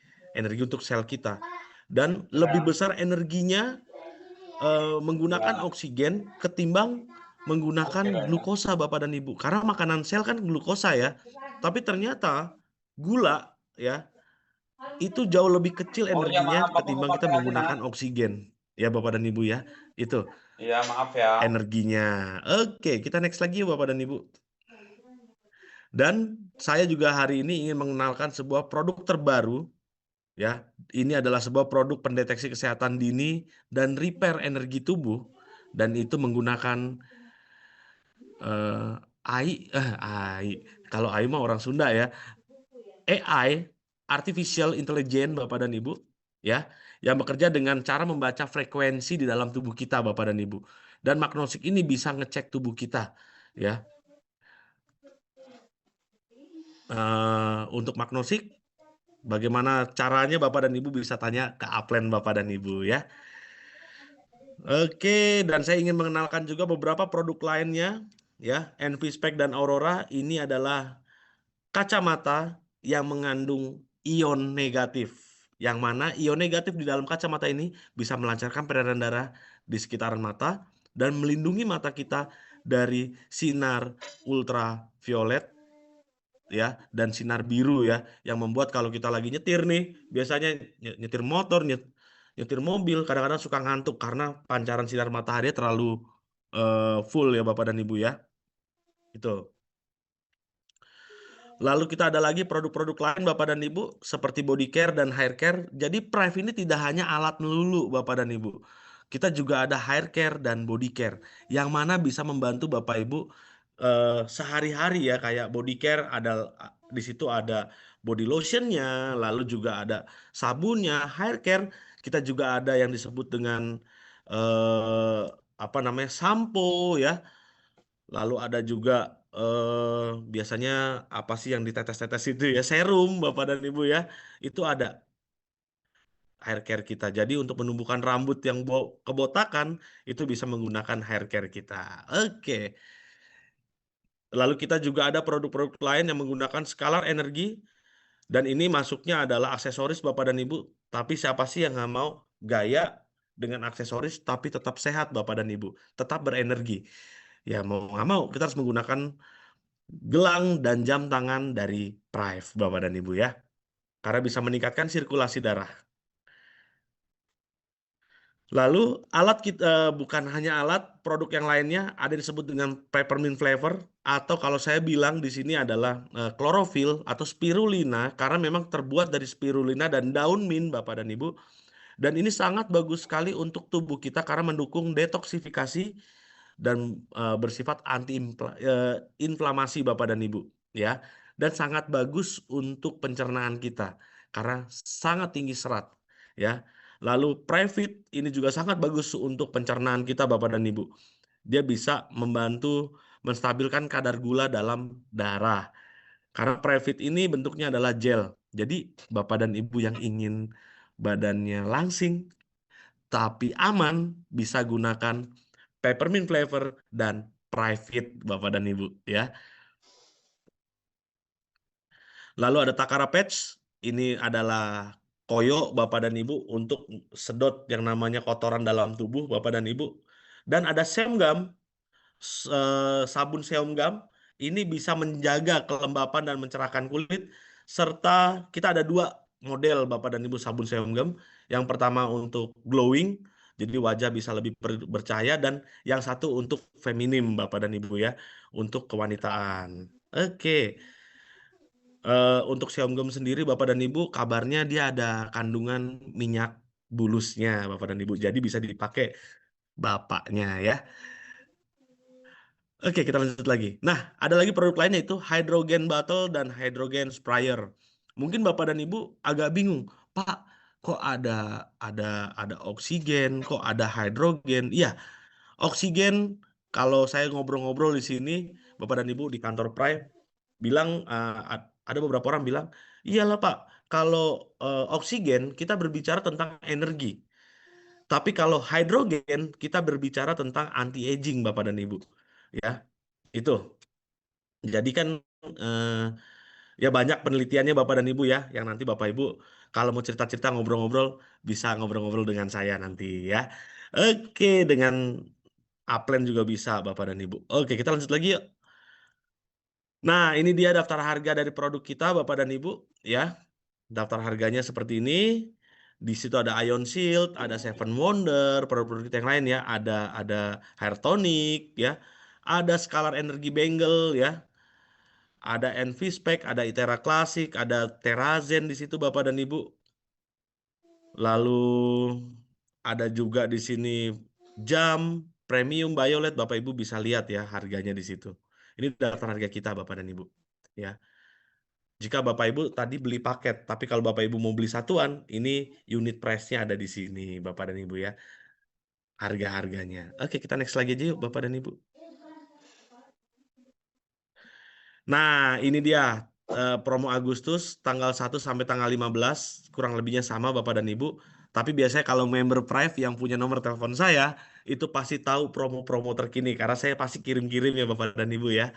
untuk sel kita. Dan lebih besar energinya menggunakan oksigen ketimbang menggunakan glukosa Bapak dan Ibu. Karena makanan sel kan glukosa ya. Tapi ternyata gula ya itu jauh lebih kecil energinya ketimbang kita menggunakan oksigen. Ya Bapak dan Ibu ya. Itu Iya, maaf ya. energinya. Oke, kita next lagi Bapak dan Ibu. Dan saya juga hari ini ingin mengenalkan sebuah produk terbaru. Ya, ini adalah sebuah produk pendeteksi kesehatan dini dan repair energi tubuh, dan itu menggunakan AI. Kalau AI mah orang Sunda ya. AI, artificial intelligence Bapak dan Ibu, ya, yang bekerja dengan cara membaca frekuensi di dalam tubuh kita Bapak dan Ibu. Dan Magnosik ini bisa ngecek tubuh kita, ya. Untuk Magnosik, bagaimana caranya Bapak dan Ibu bisa tanya ke upline Bapak dan Ibu ya. Oke, dan saya ingin mengenalkan juga beberapa produk lainnya ya. NVSpec dan Aurora ini adalah kacamata yang mengandung ion negatif. Yang mana ion negatif di dalam kacamata ini bisa melancarkan peredaran darah di sekitaran mata dan melindungi mata kita dari sinar ultraviolet ya, dan sinar biru ya, yang membuat kalau kita lagi nyetir nih, biasanya nyetir motor, nyetir mobil, kadang-kadang suka ngantuk karena pancaran sinar matahari terlalu full ya Bapak dan Ibu ya. Itu. Lalu kita ada lagi produk-produk lain Bapak dan Ibu seperti body care dan hair care. Jadi Prive ini tidak hanya alat melulu Bapak dan Ibu. Kita juga ada hair care dan body care yang mana bisa membantu Bapak Ibu sehari-hari ya, kayak body care ada di situ ada body lotionnya, lalu juga ada sabunnya. Hair care kita juga ada yang disebut dengan sampo ya. Lalu ada juga biasanya apa sih yang ditetes-tetes itu ya, serum Bapak dan Ibu ya. Itu ada hair care kita. Jadi untuk menumbuhkan rambut yang kebotakan itu bisa menggunakan hair care kita. Oke. Lalu kita juga ada produk-produk lain yang menggunakan skalar energi, dan ini masuknya adalah aksesoris Bapak dan Ibu. Tapi siapa sih yang nggak mau gaya dengan aksesoris tapi tetap sehat Bapak dan Ibu, tetap berenergi? Ya mau nggak mau kita harus menggunakan gelang dan jam tangan dari Prive Bapak dan Ibu ya, karena bisa meningkatkan sirkulasi darah. Lalu alat kita bukan hanya alat, produk yang lainnya ada disebut dengan peppermint flavor, atau kalau saya bilang di sini adalah klorofil atau spirulina, karena memang terbuat dari spirulina dan daun mint Bapak dan Ibu. Dan ini sangat bagus sekali untuk tubuh kita karena mendukung detoksifikasi dan bersifat anti-inflamasi Bapak dan Ibu ya, dan sangat bagus untuk pencernaan kita karena sangat tinggi serat ya. Lalu Previt ini juga sangat bagus untuk pencernaan kita Bapak dan Ibu. Dia bisa membantu menstabilkan kadar gula dalam darah. Karena Previt ini bentuknya adalah gel. Jadi Bapak dan Ibu yang ingin badannya langsing tapi aman bisa gunakan peppermint flavor dan Private Bapak dan Ibu ya. Lalu ada Takara Patch, ini adalah koyo Bapak dan Ibu untuk sedot yang namanya kotoran dalam tubuh Bapak dan Ibu. Dan ada Semgam, sabun Seomgam, ini bisa menjaga kelembapan dan mencerahkan kulit. Serta kita ada 2 model Bapak dan Ibu sabun Seomgam. Yang pertama untuk glowing, jadi wajah bisa lebih bercahaya, dan yang satu untuk feminim Bapak dan Ibu ya, untuk kewanitaan. Oke. Untuk Seomgam sendiri Bapak dan Ibu, kabarnya dia ada kandungan minyak bulusnya Bapak dan Ibu. Jadi bisa dipakai bapaknya ya. Oke, kita lanjut lagi. Nah, ada lagi produk lainnya itu hydrogen bottle dan hydrogen sprayer. Mungkin Bapak dan Ibu agak bingung, Pak, kok ada oksigen, kok ada hidrogen? Iya, oksigen kalau saya ngobrol-ngobrol di sini, Bapak dan Ibu di kantor Prime bilang ada beberapa orang bilang, iyalah Pak, kalau oksigen kita berbicara tentang energi. Tapi kalau hidrogen kita berbicara tentang anti-aging Bapak dan Ibu. Ya, itu. Jadi kan ya banyak penelitiannya Bapak dan Ibu ya, yang nanti Bapak Ibu kalau mau cerita-cerita ngobrol-ngobrol bisa ngobrol-ngobrol dengan saya nanti ya. Oke, dengan Upland juga bisa Bapak dan Ibu. Oke, kita lanjut lagi yuk. Nah, ini dia daftar harga dari produk kita Bapak dan Ibu ya. Daftar harganya seperti ini. Di situ ada Ion Shield, ada Seven Wonder, produk-produk kita yang lain ya, ada Hair Tonic ya. Ada Scalar Energy Bangle ya. Ada Envispec, ada Itera Classic, ada Terazen di situ Bapak dan Ibu. Lalu ada juga di sini Jam Premium Violet, Bapak Ibu bisa lihat ya harganya di situ. Ini daftar harga kita Bapak dan Ibu ya. Jika Bapak Ibu tadi beli paket, tapi kalau Bapak Ibu mau beli satuan, ini unit price-nya ada di sini Bapak dan Ibu ya. Harga-harganya. Oke, kita next lagi aja yuk Bapak dan Ibu. Nah, ini dia promo Agustus tanggal 1 sampai tanggal 15, kurang lebihnya sama Bapak dan Ibu. Tapi biasanya kalau member Prime yang punya nomor telepon saya, itu pasti tahu promo-promo terkini karena saya pasti kirim-kirim ya Bapak dan Ibu ya.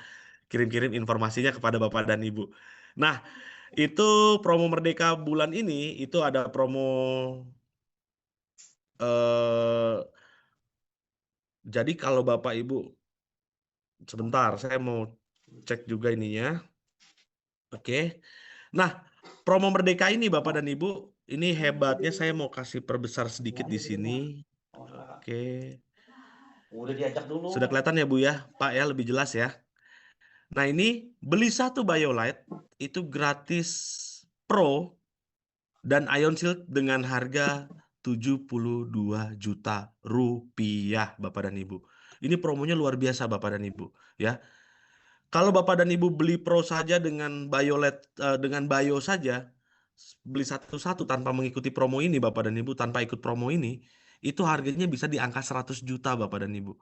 Kirim-kirim informasinya kepada Bapak dan Ibu. Nah, itu promo Merdeka bulan ini itu ada promo jadi kalau Bapak Ibu sebentar, saya mau cek juga ininya. Oke. Nah, promo Merdeka ini Bapak dan Ibu, ini hebatnya saya mau kasih perbesar sedikit di sini. Oke. Udah diajak dulu. Sudah kelihatan ya Bu ya, Pak ya, lebih jelas ya. Nah, ini beli satu BioLite itu gratis Pro dan Ion Shield dengan harga 72 juta rupiah Bapak dan Ibu. Ini promonya luar biasa Bapak dan Ibu ya. Kalau Bapak dan Ibu beli Pro saja dengan BioLite dengan Bio saja, beli satu-satu tanpa mengikuti promo ini Bapak dan Ibu, tanpa ikut promo ini, itu harganya bisa di angka 100 juta Bapak dan Ibu.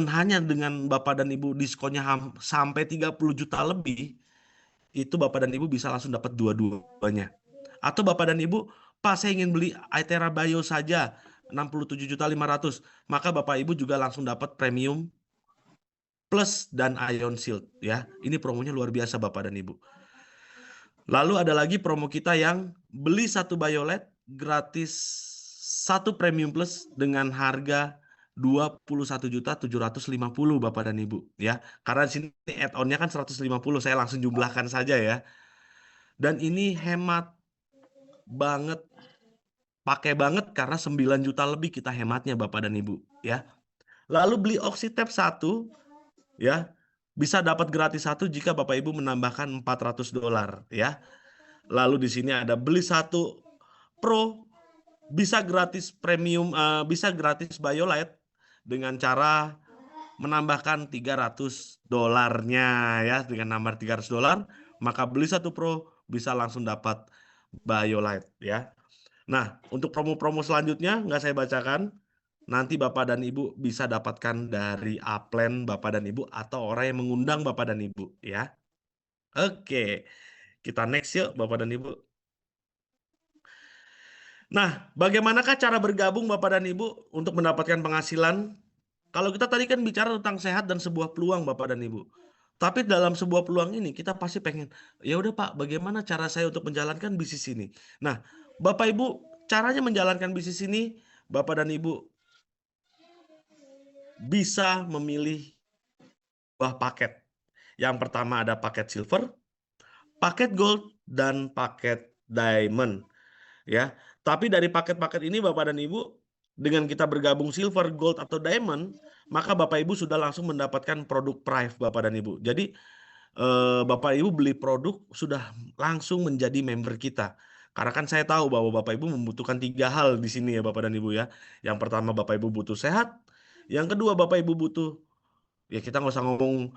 Hanya dengan Bapak dan Ibu diskonnya sampai 30 juta lebih, itu Bapak dan Ibu bisa langsung dapat dua-duanya. Atau Bapak dan Ibu, Pak saya ingin beli Itera Bio saja 67.500.000, maka Bapak Ibu juga langsung dapat premium plus dan Ion Shield ya. Ini promonya luar biasa Bapak dan Ibu. Lalu ada lagi promo kita yang beli satu BioLite gratis satu premium plus dengan harga 21.750.000 Bapak dan Ibu ya. Karena di sini add-on-nya kan 150, saya langsung jumlahkan saja ya. Dan ini hemat banget, pakai banget karena 9 juta lebih kita hematnya Bapak dan Ibu ya. Lalu beli Oxytep 1 ya, bisa dapat gratis satu jika Bapak Ibu menambahkan $400 ya. Lalu di sini ada beli satu Pro bisa gratis premium, bisa gratis BioLite dengan cara menambahkan $300-nya ya. Dengan nambah $300, maka beli satu Pro bisa langsung dapat BioLite ya. Nah, untuk promo-promo selanjutnya nggak saya bacakan. Nanti Bapak dan Ibu bisa dapatkan dari Upland Bapak dan Ibu atau orang yang mengundang Bapak dan Ibu ya. Oke, kita next yuk Bapak dan Ibu. Nah, bagaimanakah cara bergabung Bapak dan Ibu untuk mendapatkan penghasilan? Kalau kita tadi kan bicara tentang sehat dan sebuah peluang Bapak dan Ibu. Tapi dalam sebuah peluang ini kita pasti pengen, ya udah Pak, bagaimana cara saya untuk menjalankan bisnis ini? Nah, Bapak Ibu, caranya menjalankan bisnis ini, Bapak dan Ibu bisa memilih buah paket. Yang pertama ada paket silver, paket gold, dan paket diamond. Ya, tapi dari paket-paket ini Bapak dan Ibu, dengan kita bergabung silver, gold, atau diamond, maka Bapak Ibu sudah langsung mendapatkan produk Prive Bapak dan Ibu. Jadi Bapak Ibu beli produk sudah langsung menjadi member kita. Karena kan saya tahu bahwa Bapak Ibu membutuhkan 3 hal di sini ya Bapak dan Ibu ya. Yang pertama Bapak Ibu butuh sehat. Yang kedua Bapak Ibu butuh, ya kita nggak usah ngomong,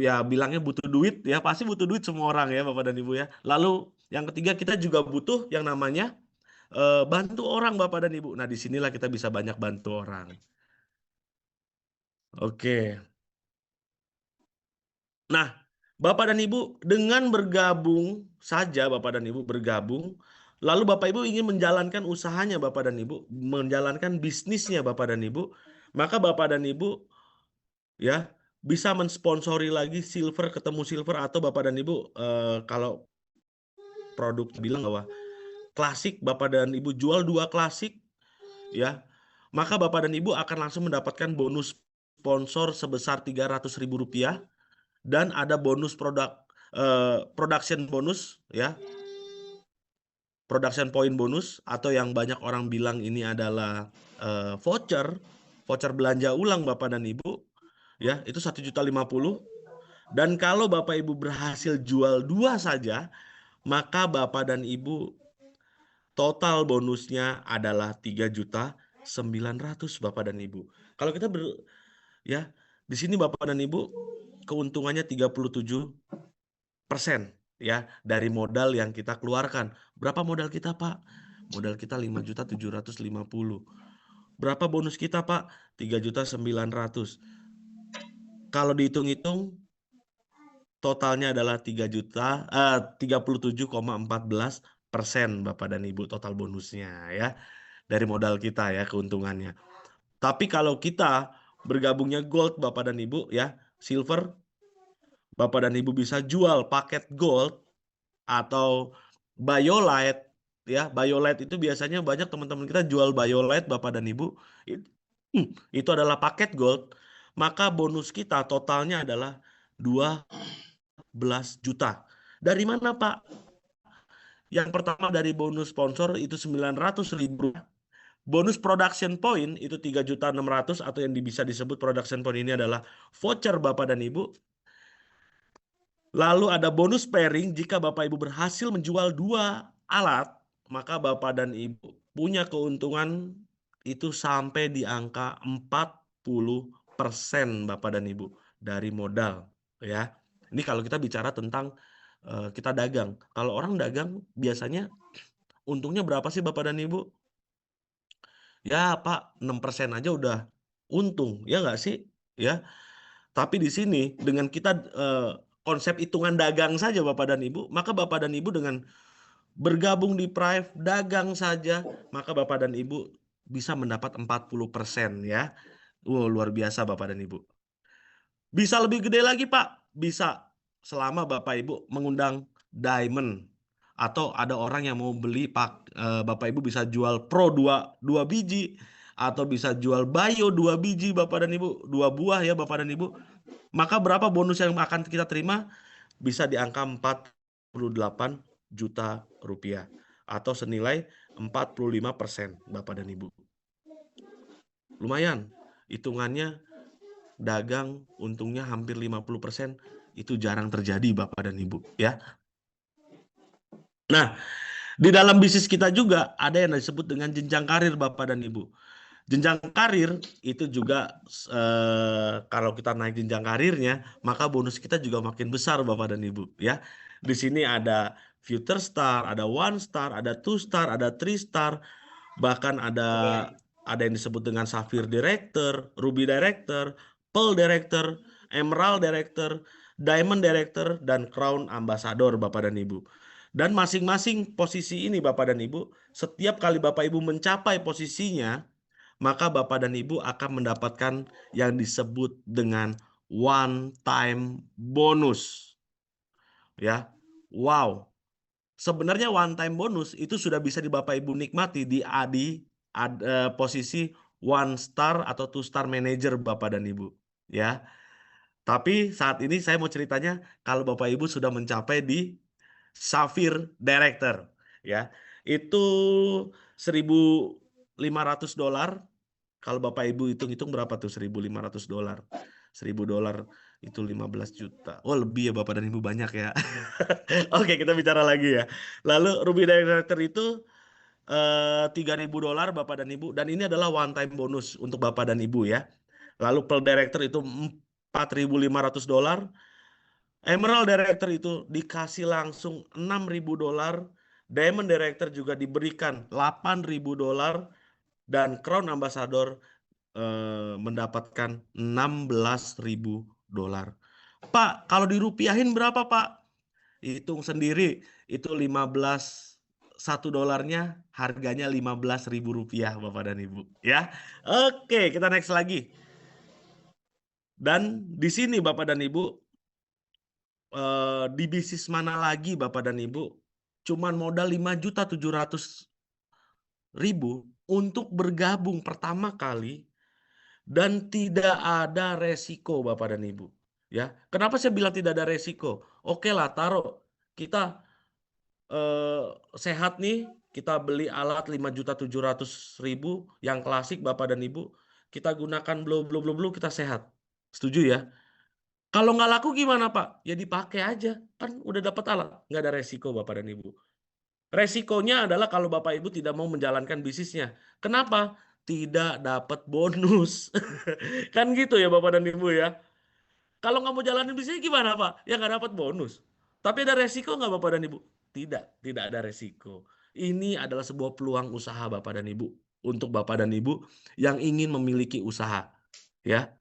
ya bilangnya butuh duit ya. Pasti butuh duit semua orang ya Bapak dan Ibu ya. Lalu yang ketiga kita juga butuh yang namanya bantu orang Bapak dan Ibu. Nah disinilah kita bisa banyak bantu orang. Oke. Nah, Bapak dan Ibu, dengan bergabung saja Bapak dan Ibu bergabung, lalu Bapak Ibu ingin menjalankan usahanya Bapak dan Ibu, menjalankan bisnisnya Bapak dan Ibu, maka Bapak dan Ibu ya bisa mensponsori lagi silver ketemu silver, atau Bapak dan Ibu kalau produk bilang bahwa klasik Bapak dan Ibu jual 2 klasik ya, maka Bapak dan Ibu akan langsung mendapatkan bonus sponsor sebesar Rp300.000. Dan ada bonus production bonus ya, production point bonus, atau yang banyak orang bilang ini adalah voucher belanja ulang Bapak dan Ibu ya, itu 1.050.000. Dan kalau Bapak Ibu berhasil jual 2 saja, maka Bapak dan Ibu total bonusnya adalah 3.900.000 Bapak dan Ibu. Kalau kita ya di sini Bapak dan Ibu keuntungannya 37% ya dari modal yang kita keluarkan. Berapa modal kita, Pak? Modal kita 5.750.000. Berapa bonus kita, Pak? 3.900.000. Kalau dihitung-hitung totalnya adalah 37,14% Bapak dan Ibu total bonusnya ya. Dari modal kita ya keuntungannya. Tapi kalau kita bergabungnya gold Bapak dan Ibu ya, silver, Bapak dan Ibu bisa jual paket gold atau BioLite ya. BioLite itu biasanya banyak teman-teman kita jual BioLite Bapak dan Ibu. Itu adalah paket gold, maka bonus kita totalnya adalah 12 juta. Dari mana, Pak? Yang pertama dari bonus sponsor itu 900.000. Bonus production point itu 3.600.000, atau yang bisa disebut production point ini adalah voucher Bapak dan Ibu. Lalu ada bonus pairing, jika Bapak Ibu berhasil menjual 2 alat, maka Bapak dan Ibu punya keuntungan itu sampai di angka 40% Bapak dan Ibu dari modal ya. Ini kalau kita bicara tentang kita dagang. Kalau orang dagang biasanya untungnya berapa sih Bapak dan Ibu? Ya Pak, 6% aja udah untung, ya nggak sih? Ya. Tapi di sini dengan kita konsep hitungan dagang saja Bapak dan Ibu, maka Bapak dan Ibu dengan bergabung di Prive, dagang saja, maka Bapak dan Ibu bisa mendapat 40% ya. Luar biasa Bapak dan Ibu. Bisa lebih gede lagi Pak? Bisa, selama Bapak Ibu mengundang diamond. Atau ada orang yang mau beli Bapak Ibu bisa jual pro 2 biji, atau bisa jual bio 2 biji Bapak dan Ibu, 2 buah ya Bapak dan Ibu. Maka berapa bonus yang akan kita terima? Bisa di angka 48 juta rupiah atau senilai 45% Bapak dan Ibu. Lumayan, hitungannya dagang untungnya hampir 50%, itu jarang terjadi Bapak dan Ibu ya. Nah, di dalam bisnis kita juga ada yang disebut dengan jenjang karir Bapak dan Ibu. Jenjang karir itu juga kalau kita naik jenjang karirnya, maka bonus kita juga makin besar Bapak dan Ibu ya. Di sini ada Future Star, ada One Star, ada Two Star, ada Three Star, bahkan ada yang disebut dengan Sapphire Director, Ruby Director, Pearl Director, Emerald Director, Diamond Director, dan Crown Ambassador Bapak dan Ibu. Dan masing-masing posisi ini Bapak dan Ibu, setiap kali Bapak Ibu mencapai posisinya, maka Bapak dan Ibu akan mendapatkan yang disebut dengan one time bonus. Ya. Wow. Sebenarnya one time bonus itu sudah bisa Bapak Ibu nikmati di posisi 1 star atau 2 star manager Bapak dan Ibu, ya. Tapi saat ini saya mau ceritanya kalau Bapak Ibu sudah mencapai di Sapphire Director, ya. Itu $1.500. Kalau Bapak Ibu hitung-hitung berapa tuh $1.500? $1.000 itu 15 juta. Oh, lebih ya Bapak dan Ibu, banyak ya. Oke, kita bicara lagi ya. Lalu Ruby Director itu $3.000 Bapak dan Ibu, dan ini adalah one time bonus untuk Bapak dan Ibu ya. Lalu Pearl Director itu $4.500. Emerald Director itu dikasih langsung $6.000. Diamond Director juga diberikan $8.000 dan Crown Ambassador mendapatkan $16.000. Pak, kalau dirupiahin berapa, Pak? Hitung sendiri, itu 1 dolarnya harganya Rp15.000 Bapak dan Ibu, ya. Oke, kita next lagi. Dan di sini Bapak dan Ibu, di bisnis mana lagi Bapak dan Ibu, cuman modal 5.700.000 untuk bergabung pertama kali dan tidak ada resiko Bapak dan Ibu, ya. Kenapa saya bilang tidak ada resiko? Oke lah, taruh kita sehat nih, kita beli alat 5.700.000 yang klasik Bapak dan Ibu, kita gunakan blue, kita sehat. Setuju ya? Kalau nggak laku gimana Pak? Ya dipakai aja, kan udah dapat alat, nggak ada resiko Bapak dan Ibu. Resikonya adalah kalau Bapak Ibu tidak mau menjalankan bisnisnya. Kenapa? Tidak dapat bonus. Kan gitu ya Bapak dan Ibu ya. Kalau nggak mau jalanin bisnisnya gimana Pak? Ya nggak dapat bonus. Tapi ada resiko nggak Bapak dan Ibu? Tidak ada resiko. Ini adalah sebuah peluang usaha Bapak dan Ibu. Untuk Bapak dan Ibu yang ingin memiliki usaha. Ya.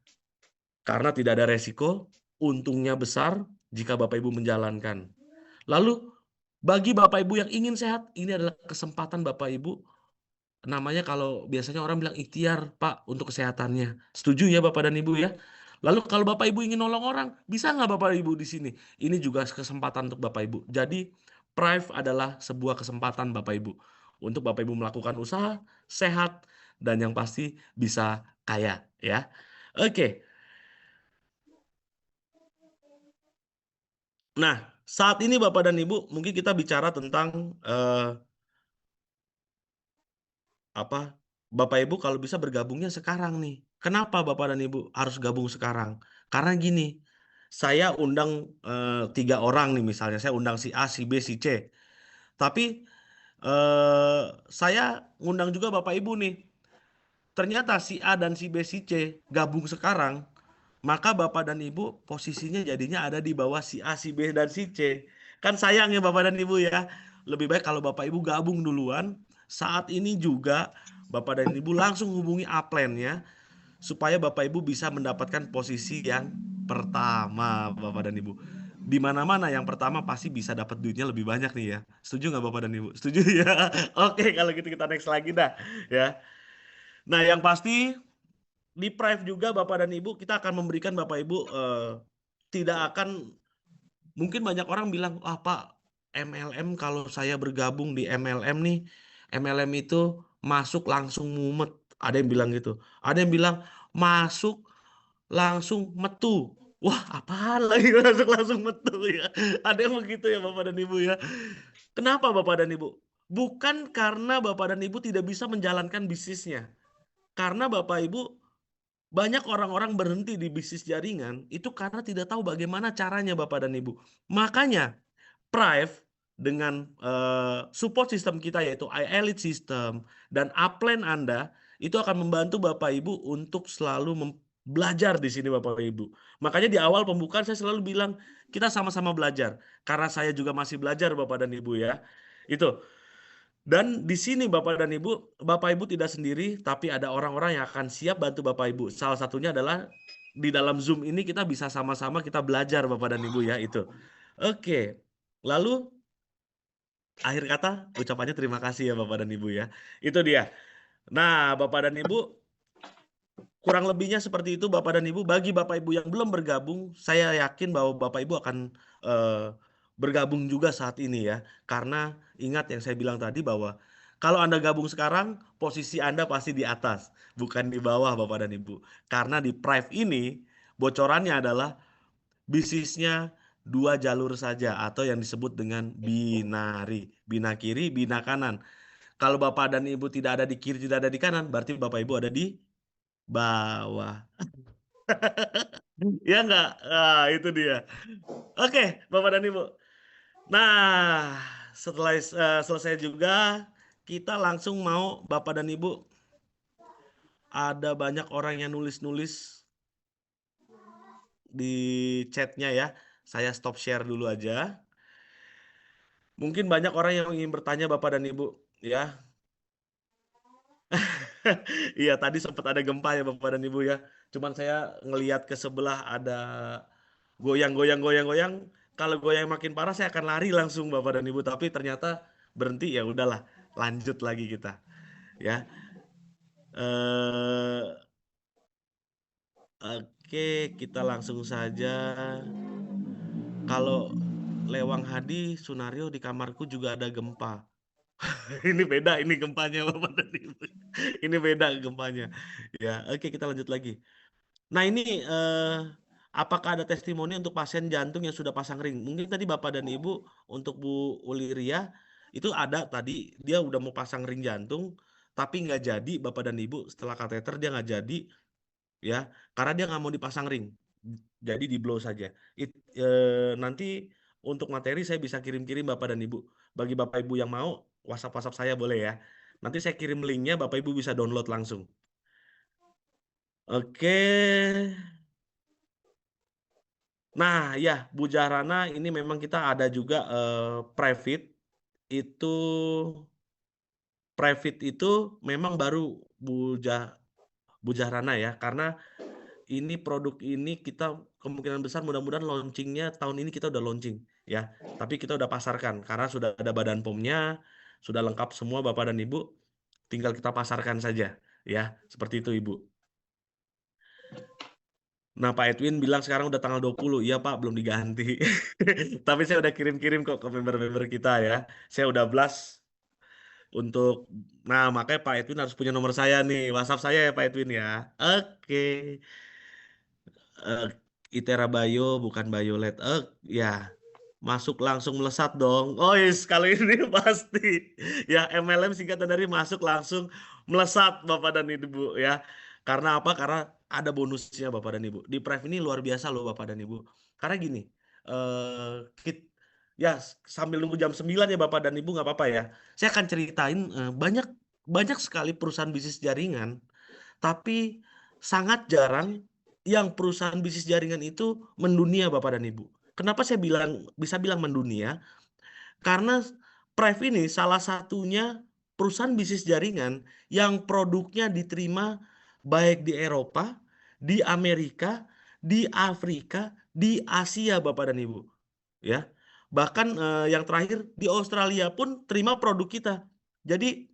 Karena tidak ada resiko, untungnya besar jika Bapak Ibu menjalankan. Lalu, bagi Bapak Ibu yang ingin sehat, ini adalah kesempatan Bapak Ibu. Namanya kalau biasanya orang bilang ikhtiar, Pak, untuk kesehatannya. Setuju ya Bapak dan Ibu ya? Lalu kalau Bapak Ibu ingin nolong orang, bisa nggak Bapak Ibu di sini? Ini juga kesempatan untuk Bapak Ibu. Jadi, Prive adalah sebuah kesempatan Bapak Ibu. Untuk Bapak Ibu melakukan usaha, sehat, dan yang pasti bisa kaya. Ya. Oke. Nah, saat ini Bapak dan Ibu, mungkin kita bicara tentang Bapak Ibu kalau bisa bergabungnya sekarang nih. Kenapa Bapak dan Ibu harus gabung sekarang? Karena gini, saya undang 3 orang nih misalnya, saya undang si A, si B, si C. Tapi saya undang juga Bapak Ibu nih. Ternyata si A dan si B, si C gabung sekarang, maka Bapak dan Ibu posisinya jadinya ada di bawah si A, si B, dan si C. Kan sayang ya Bapak dan Ibu ya. Lebih baik kalau Bapak Ibu gabung duluan. Saat ini juga Bapak dan Ibu langsung hubungi upline-nya supaya Bapak Ibu bisa mendapatkan posisi yang pertama Bapak dan Ibu. Di mana-mana yang pertama pasti bisa dapat duitnya lebih banyak nih ya. Setuju nggak Bapak dan Ibu? Setuju ya? Oke, kalau gitu kita next lagi dah ya. Nah, yang pasti di Prive juga Bapak dan Ibu kita akan memberikan Bapak Ibu tidak akan, mungkin banyak orang bilang, "Ah Pak, MLM kalau saya bergabung di MLM nih, MLM itu masuk langsung mumet." Ada yang bilang gitu. Ada yang bilang masuk langsung metu. Wah, apaan lagi masuk langsung metu ya? Ada yang begitu ya Bapak dan Ibu ya. Kenapa Bapak dan Ibu? Bukan karena Bapak dan Ibu tidak bisa menjalankan bisnisnya. Karena Bapak Ibu, banyak orang-orang berhenti di bisnis jaringan itu karena tidak tahu bagaimana caranya Bapak dan Ibu. Makanya Prive dengan support system kita yaitu iElite System dan upline Anda itu akan membantu Bapak Ibu untuk selalu belajar di sini Bapak Ibu. Makanya di awal pembukaan saya selalu bilang kita sama-sama belajar. Karena saya juga masih belajar Bapak dan Ibu ya. Itu. Dan di sini Bapak dan Ibu, Bapak Ibu tidak sendiri, tapi ada orang-orang yang akan siap bantu Bapak Ibu. Salah satunya adalah di dalam Zoom ini kita bisa sama-sama kita belajar Bapak dan Ibu ya itu. Oke. Lalu akhir kata ucapannya terima kasih ya Bapak dan Ibu ya. Itu dia. Nah, Bapak dan Ibu, kurang lebihnya seperti itu Bapak dan Ibu. Bagi Bapak Ibu yang belum bergabung, saya yakin bahwa Bapak Ibu akan bergabung juga saat ini ya. Karena ingat yang saya bilang tadi bahwa kalau Anda gabung sekarang, posisi Anda pasti di atas, bukan di bawah Bapak dan Ibu. Karena di Prive ini bocorannya adalah bisnisnya 2 jalur saja atau yang disebut dengan binari, bina kiri, bina kanan. Kalau Bapak dan Ibu tidak ada di kiri, tidak ada di kanan, berarti Bapak Ibu ada di bawah. Ya enggak? Nah, itu dia. Oke, Bapak dan Ibu. Nah, setelah selesai juga, kita langsung mau Bapak dan Ibu, ada banyak orang yang nulis-nulis di chatnya ya. Saya stop share dulu aja. Mungkin banyak orang yang ingin bertanya Bapak dan Ibu, ya. Iya, tadi sempat ada gempa ya Bapak dan Ibu ya. Cuman saya ngelihat ke sebelah ada goyang. Kalau goyang makin parah saya akan lari langsung Bapak dan Ibu, tapi ternyata berhenti, ya udahlah, lanjut lagi kita. Ya. Oke, kita langsung saja. Kalau Lewang Hadi, Sunario di kamarku juga ada gempa. Ini beda ini gempanya Bapak dan Ibu. Ini beda gempanya. Ya, oke kita lanjut lagi. Nah ini apakah ada testimoni untuk pasien jantung yang sudah pasang ring? Mungkin tadi Bapak dan Ibu untuk Bu Uliria itu ada tadi dia udah mau pasang ring jantung tapi nggak jadi Bapak dan Ibu, setelah kateter dia nggak jadi ya karena dia nggak mau dipasang ring. Jadi di blow saja. Nanti untuk materi saya bisa kirim-kirim Bapak dan Ibu. Bagi Bapak Ibu yang mau WhatsApp saya boleh ya. Nanti saya kirim linknya Bapak Ibu bisa download langsung. Oke. Nah, ya, Bu Jahrana ini memang kita ada juga private itu memang baru Bu Jahrana ya, karena ini produk ini kita kemungkinan besar mudah-mudahan launchingnya tahun ini kita udah launching ya, tapi kita udah pasarkan karena sudah ada badan POM-nya, sudah lengkap semua Bapak dan Ibu, tinggal kita pasarkan saja ya, seperti itu Ibu. Nah, Pak Edwin bilang sekarang udah tanggal 20. Iya, Pak, belum diganti. Tapi saya udah kirim-kirim kok ke member-member kita ya. Saya udah blast untuk nah, makanya Pak Edwin harus punya nomor saya nih. WhatsApp saya ya, Pak Edwin ya. Oke. Itera Bayo bukan Violet. Ya. Masuk langsung melesat dong. Oh, yes, kali ini pasti. Ya, MLM singkatan dari masuk langsung melesat Bapak dan Ibu ya. Karena apa? Karena ada bonusnya Bapak dan Ibu. Di Prive ini luar biasa loh Bapak dan Ibu. Karena gini, ya sambil nunggu jam 9 ya Bapak dan Ibu nggak apa-apa ya. Saya akan ceritain banyak sekali perusahaan bisnis jaringan, tapi sangat jarang yang perusahaan bisnis jaringan itu mendunia Bapak dan Ibu. Kenapa saya bisa bilang mendunia? Karena Prive ini salah satunya perusahaan bisnis jaringan yang produknya diterima baik di Eropa, di Amerika, di Afrika, di Asia Bapak dan Ibu. Ya. Bahkan yang terakhir di Australia pun terima produk kita. Jadi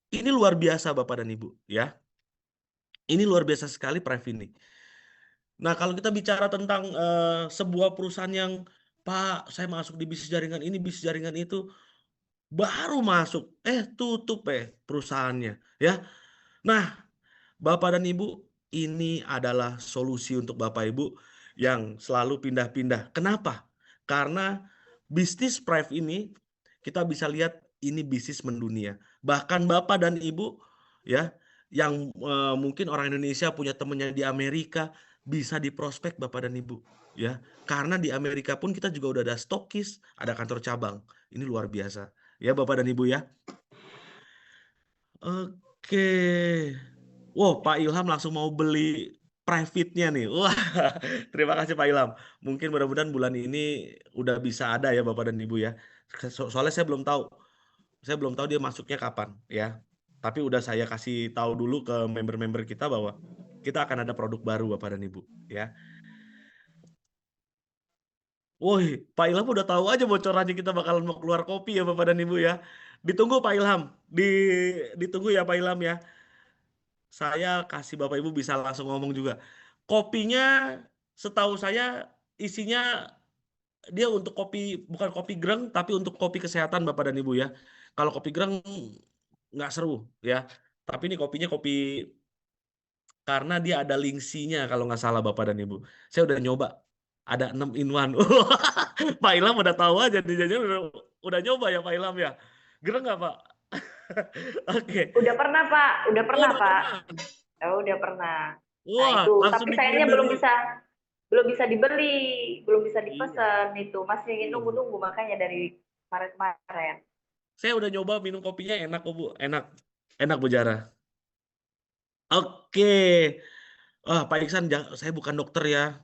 ini luar biasa Bapak dan Ibu, ya. Ini luar biasa sekali Prive ini. Nah, kalau kita bicara tentang sebuah perusahaan yang Pak, saya masuk di bisnis jaringan ini, bisnis jaringan itu, baru masuk, tutup perusahaannya, ya. Nah, Bapak dan Ibu, ini adalah solusi untuk Bapak Ibu yang selalu pindah-pindah. Kenapa? Karena bisnis Prive ini kita bisa lihat ini bisnis mendunia. Bahkan Bapak dan Ibu ya yang mungkin orang Indonesia punya temennya di Amerika bisa diprospek Bapak dan Ibu ya. Karena di Amerika pun kita juga udah ada stokis, ada kantor cabang. Ini luar biasa. Ya Bapak dan Ibu ya. Oke. Wow, Pak Ilham langsung mau beli private-nya nih. Wah, terima kasih Pak Ilham. Mungkin mudah-mudahan bulan ini udah bisa ada ya Bapak dan Ibu ya. Soalnya saya belum tahu. Saya belum tahu dia masuknya kapan ya. Tapi udah saya kasih tahu dulu ke member-member kita bahwa kita akan ada produk baru Bapak dan Ibu ya. Woi, Pak Ilham udah tahu aja bocorannya kita bakalan mau keluar kopi ya Bapak dan Ibu ya. Ditunggu Pak Ilham. Ditunggu ya Pak Ilham ya. saya kasih Bapak Ibu bisa langsung ngomong juga. Kopinya setahu saya isinya dia untuk kopi, bukan kopi greng tapi untuk kopi kesehatan Bapak dan Ibu ya. Kalau kopi greng nggak seru ya. Tapi ini kopinya kopi karena dia ada lingsinya kalau nggak salah Bapak dan Ibu. Saya udah nyoba. Ada 6 in 1. Pak Ilham udah tahu aja nih, jangan udah nyoba ya Pak Ilham ya. Greng nggak Pak? Oke. Udah pernah Pak, udah Oh, pernah udah Pak. pernah. Oh, udah pernah. Nah Wah, itu, langsung tapi dikirim sayangnya belum dari. bisa dibeli, belum bisa Iya. dipesan itu. Masih Iya. nunggu-nunggu makanya dari kemarin-kemarin. Saya udah nyoba minum kopinya enak kok Bu, enak Bu Jara. Oke, Pak Iksan, saya bukan dokter ya,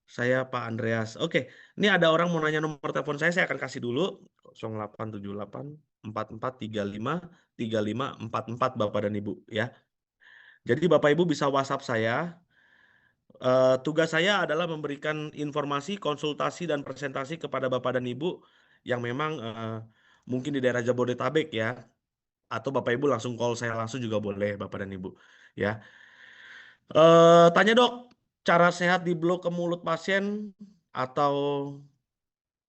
saya Pak Andreas. Oke, ini ada orang mau nanya nomor telepon saya akan kasih dulu 0878 4435 3544 Bapak dan Ibu ya. Jadi Bapak Ibu bisa WhatsApp saya. Tugas saya adalah memberikan informasi, konsultasi, dan presentasi kepada Bapak dan Ibu yang memang mungkin di daerah Jabodetabek ya. Atau Bapak Ibu langsung call saya langsung juga boleh Bapak dan Ibu ya. Tanya Dok, cara sehat di blok ke mulut pasien atau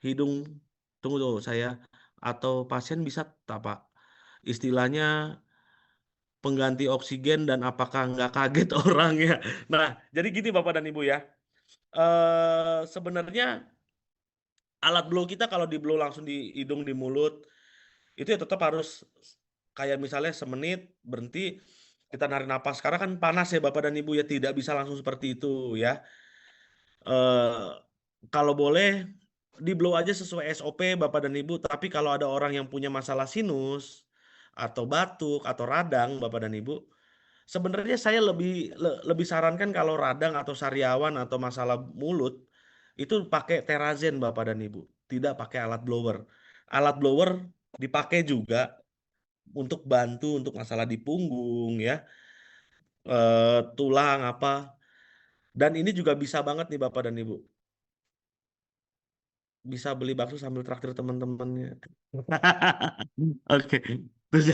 hidung, tunggu saya, atau pasien bisa tak Pak? Istilahnya pengganti oksigen dan apakah nggak kaget orangnya? Nah, jadi gini Bapak dan Ibu ya. Sebenarnya alat blow kita kalau di blow langsung di hidung, di mulut, itu ya tetap harus kayak misalnya semenit berhenti kita narik napas karena kan panas ya Bapak dan Ibu ya, tidak bisa langsung seperti itu ya. Kalau boleh di blow aja sesuai SOP Bapak dan Ibu, tapi kalau ada orang yang punya masalah sinus atau batuk atau radang Bapak dan Ibu, sebenarnya saya lebih sarankan kalau radang atau sariawan atau masalah mulut itu pakai Terazen Bapak dan Ibu, tidak pakai alat blower. Alat blower dipakai juga untuk bantu untuk masalah di punggung ya, tulang apa. Dan ini juga bisa banget nih Bapak dan Ibu. Bisa beli bakso sambil traktir teman-temannya. Oke, terus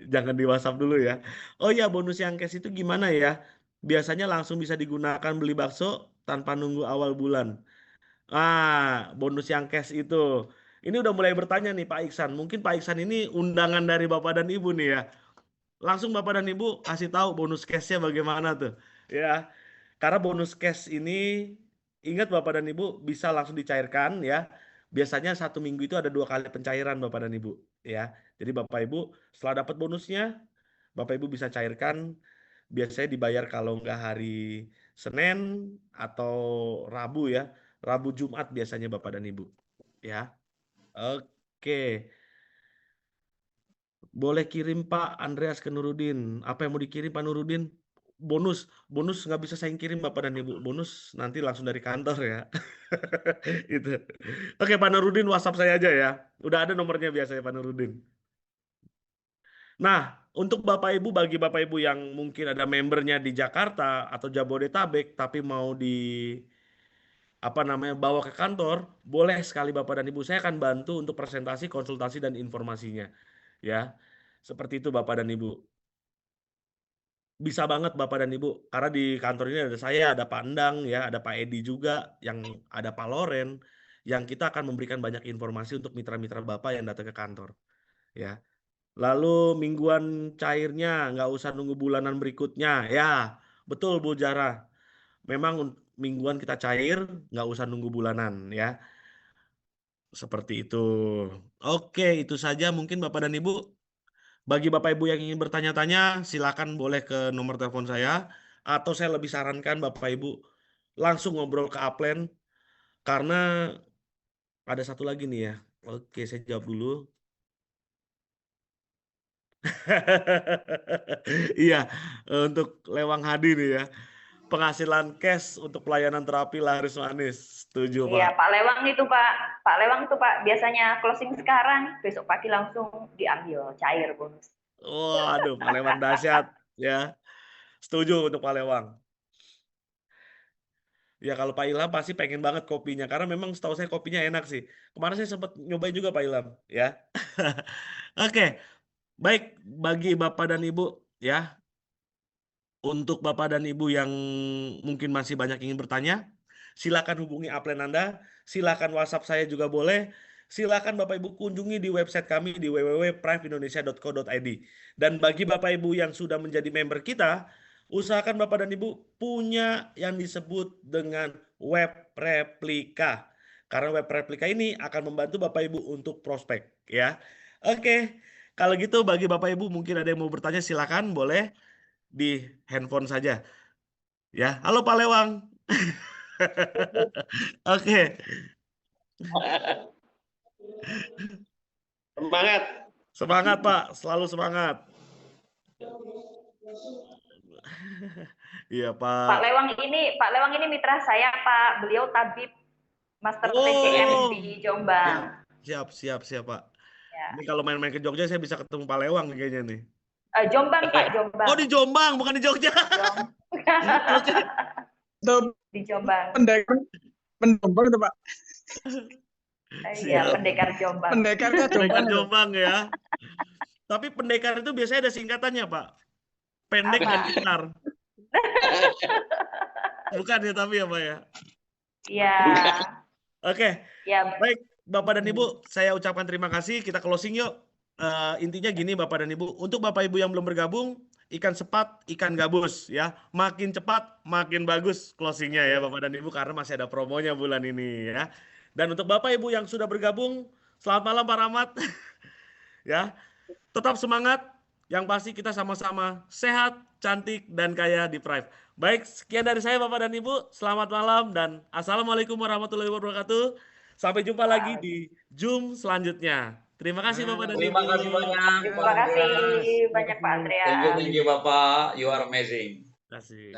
jangan di WhatsApp dulu ya. Oh ya, bonus yang cash itu gimana ya? Biasanya langsung bisa digunakan beli bakso tanpa nunggu awal bulan. Bonus yang cash itu. Ini udah mulai bertanya nih Pak Iksan. Mungkin Pak Iksan ini undangan dari Bapak dan Ibu nih ya. Langsung Bapak dan Ibu kasih tahu bonus cashnya bagaimana tuh. Ya, karena bonus cash ini ingat Bapak dan Ibu bisa langsung dicairkan ya. Biasanya 1 minggu itu ada 2 kali pencairan Bapak dan Ibu ya. Jadi Bapak Ibu setelah dapat bonusnya, Bapak Ibu bisa cairkan. Biasanya dibayar kalau nggak hari Senin atau Rabu ya. Rabu Jumat biasanya Bapak dan Ibu ya. Oke. Boleh kirim Pak Andreas ke Nurudin. Apa yang mau dikirim Pak Nurudin? Bonus nggak bisa saya kirim Bapak dan Ibu. Bonus nanti langsung dari kantor ya. Itu. Oke Pak Nurudin, WhatsApp saya aja ya. Udah ada nomornya biasanya Pak Nurudin. Nah, untuk Bapak Ibu, bagi Bapak Ibu yang mungkin ada membernya di Jakarta atau Jabodetabek, tapi mau bawa ke kantor, boleh sekali Bapak dan Ibu. Saya akan bantu untuk presentasi, konsultasi, dan informasinya. Ya, seperti itu Bapak dan Ibu. Bisa banget Bapak dan Ibu, karena di kantor ini ada saya, ada Pak Endang, ya, ada Pak Edi juga, yang ada Pak Loren, yang kita akan memberikan banyak informasi untuk mitra-mitra Bapak yang datang ke kantor. Ya, lalu mingguan cairnya nggak usah nunggu bulanan berikutnya, ya, betul Bu Jara. Memang mingguan kita cair, nggak usah nunggu bulanan, ya. Seperti itu. Oke, itu saja mungkin Bapak dan Ibu. Bagi Bapak Ibu yang ingin bertanya-tanya, silakan boleh ke nomor telepon saya. Atau saya lebih sarankan Bapak Ibu langsung ngobrol ke Upland. Karena ada satu lagi nih ya. Oke, saya jawab dulu. Iya, untuk Lewang Hadi nih ya. Penghasilan cash untuk pelayanan terapi laris manis. Setuju, Iya, Pak. Pak Lewang itu Pak. Pak Lewang itu Pak biasanya closing sekarang, besok pagi langsung diambil cair bonus. Waduh, Pak Lewang dahsyat ya. Setuju untuk Pak Lewang. Ya kalau Pak Ilham pasti pengen banget kopinya karena memang setahu saya kopinya enak sih. Kemarin saya sempat nyobain juga Pak Ilham ya. Oke. Baik bagi Bapak dan Ibu ya. Untuk Bapak dan Ibu yang mungkin masih banyak ingin bertanya, silakan hubungi upline Anda, silakan WhatsApp saya juga boleh. Silakan Bapak Ibu kunjungi di website kami di www.priveindonesia.co.id. Dan bagi Bapak Ibu yang sudah menjadi member kita, usahakan Bapak dan Ibu punya yang disebut dengan web replika. Karena web replika ini akan membantu Bapak Ibu untuk prospek, ya. Oke, kalau gitu bagi Bapak Ibu mungkin ada yang mau bertanya, silakan boleh di handphone saja. Ya, halo Pak Lewang. Oke. Semangat. Semangat Pak, selalu semangat. Iya Pak Pak. Lewang ini mitra saya Pak. Beliau tabib Master PCM Oh, di Jombang. siap Pak. Ya. Ini kalau main-main ke Jogja saya bisa ketemu Pak Lewang nih kayaknya nih. Jombang Pak, Jombang. Oh di Jombang, bukan di Jogja. Oke. Di Jombang. Pendekar itu Pak. Iya, pendekar Jombang. Pendekarnya Pendekar Jombang. Jombang ya. Tapi pendekar itu biasanya ada singkatannya Pak. Pendek dan kekar. Bukan ya tapi ya Pak ya. Iya. Oke. Ya. Baik Bapak dan Ibu, saya ucapkan terima kasih. Kita closing yuk. Intinya gini Bapak dan Ibu, untuk Bapak Ibu yang belum bergabung, ikan sepat, ikan gabus ya. Makin cepat, makin bagus closingnya ya Bapak dan Ibu, karena masih ada promonya bulan ini ya. Dan untuk Bapak Ibu yang sudah bergabung, selamat malam Pak Rahmat. Ya, tetap semangat. Yang pasti kita sama-sama sehat, cantik, dan kaya di Prive. Baik, sekian dari saya Bapak dan Ibu. Selamat malam dan Assalamualaikum warahmatullahi wabarakatuh. Sampai jumpa lagi di Zoom selanjutnya. Terima kasih Bapak dan Ibu. Terima kasih banyak. Terima kasih banyak Pak Andreas. Thank you Bapak. You are amazing. Terima kasih.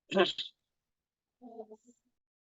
Ya.